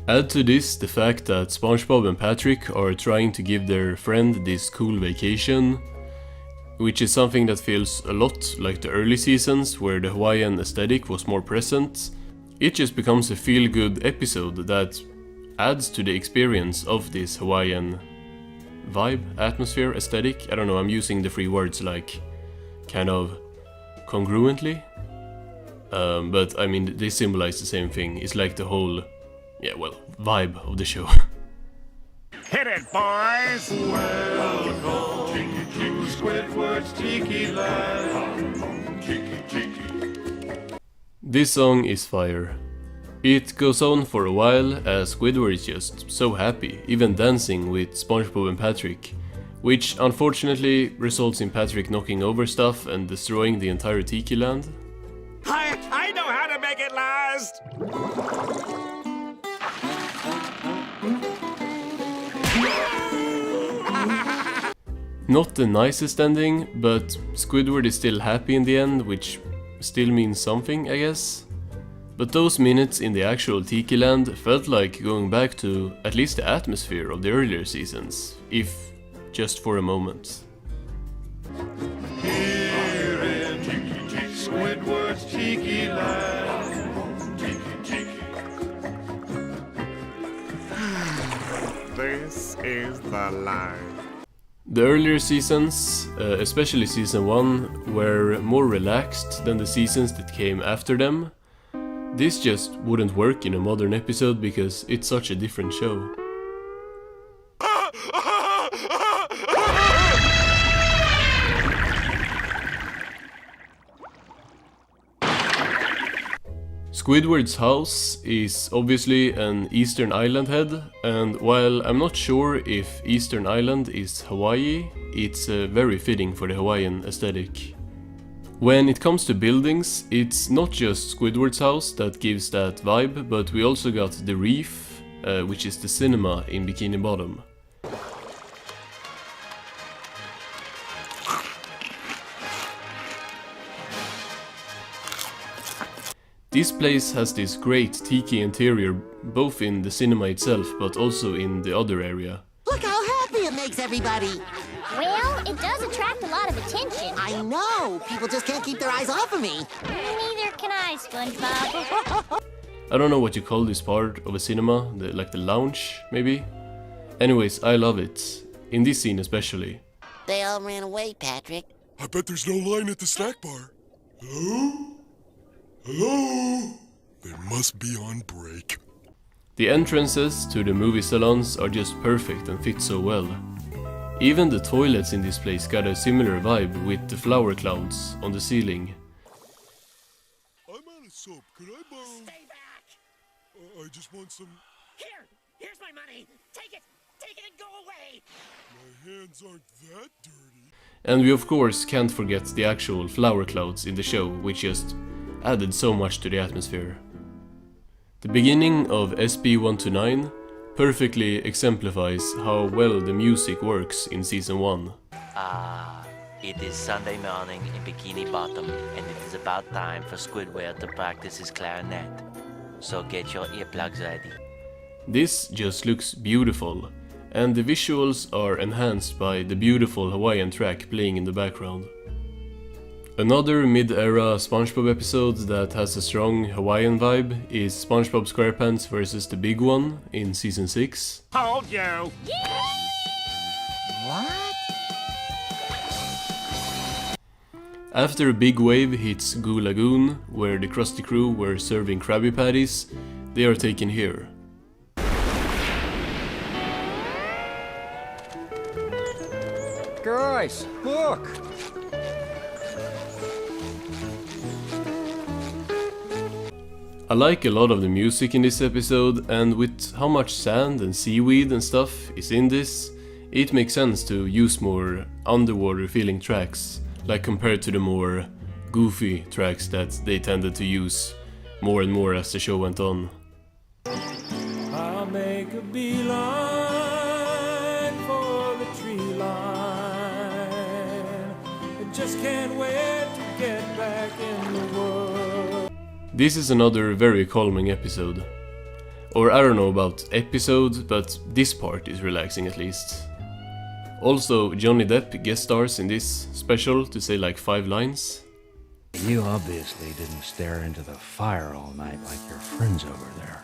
Add to this the fact that Spongebob and Patrick are trying to give their friend this cool vacation, which is something that feels a lot like the early seasons where the Hawaiian aesthetic was more present. It just becomes a feel-good episode that adds to the experience of this Hawaiian vibe, atmosphere, aesthetic. I don't know, I'm using the 3 words like kind of congruently, but I mean they symbolize the same thing. It's like the whole, yeah, well, vibe of the show. Hit it, boys! Welcome to Squidward's Tiki Land. This song is fire. It goes on for a while as Squidward is just so happy, even dancing with Spongebob and Patrick, which unfortunately results in Patrick knocking over stuff and destroying the entire Tiki Land. I know how to make it last! Not the nicest ending, but Squidward is still happy in the end, which still means something, I guess. But those minutes in the actual Tiki Land felt like going back to at least the atmosphere of the earlier seasons, if just for a moment. Here in Squidward's Tiki Land. This is the life. The earlier seasons, especially season 1, were more relaxed than the seasons that came after them. This just wouldn't work in a modern episode because it's such a different show. Squidward's house is obviously an Eastern Island head, and while I'm not sure if Eastern Island is Hawaii, it's very fitting for the Hawaiian aesthetic. When it comes to buildings, it's not just Squidward's house that gives that vibe, but we also got the Reef, which is the cinema in Bikini Bottom. This place has this great tiki interior, both in the cinema itself, but also in the other area. Look how happy it makes everybody! Well, it does attract a lot of attention. I know! People just can't keep their eyes off of me! Neither can I, SpongeBob. I don't know what you call this part of a cinema, like the lounge, maybe? Anyways, I love it. In this scene especially. They all ran away, Patrick. I bet there's no line at the snack bar. Hello? Hello? They must be on break. The entrances to the movie salons are just perfect and fit so well. Even the toilets in this place got a similar vibe with the flower clouds on the ceiling. I'm out of soap. Could I borrow? Stay back! I just want some... Here's my money! Take it and go away! My hands aren't that dirty. And we of course can't forget the actual flower clouds in the show, which just added so much to the atmosphere. The beginning of SB129 perfectly exemplifies how well the music works in season 1. It is Sunday morning in Bikini Bottom, and it is about time for Squidward to practice his clarinet. So get your earplugs ready. This just looks beautiful, and the visuals are enhanced by the beautiful Hawaiian track playing in the background. Another mid-era Spongebob episode that has a strong Hawaiian vibe is SpongeBob SquarePants vs. the Big One in season 6. Hold you! What? After a big wave hits Goo Lagoon, where the Krusty Crew were serving Krabby Patties, they are taken here. Guys, look! I like a lot of the music in this episode, and with how much sand and seaweed and stuff is in this, it makes sense to use more underwater feeling tracks, like compared to the more goofy tracks that they tended to use more and more as the show went on. I'll make a beeline for the tree line. I just can't wait to get back in the world. This is another very calming episode. Or I don't know about episode, but this part is relaxing at least. Also, Johnny Depp guest stars in this special to say like 5 lines. You obviously didn't stare into the fire all night like your friends over there.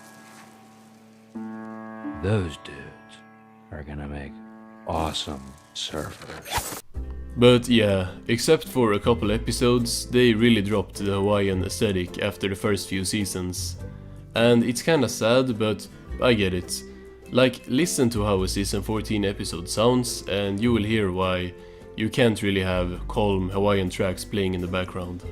Those dudes are gonna make awesome surfers. But yeah, except for a couple episodes, they really dropped the Hawaiian aesthetic after the first few seasons. And it's kinda sad, but I get it. Like, listen to how a season 14 episode sounds, and you will hear why you can't really have calm Hawaiian tracks playing in the background.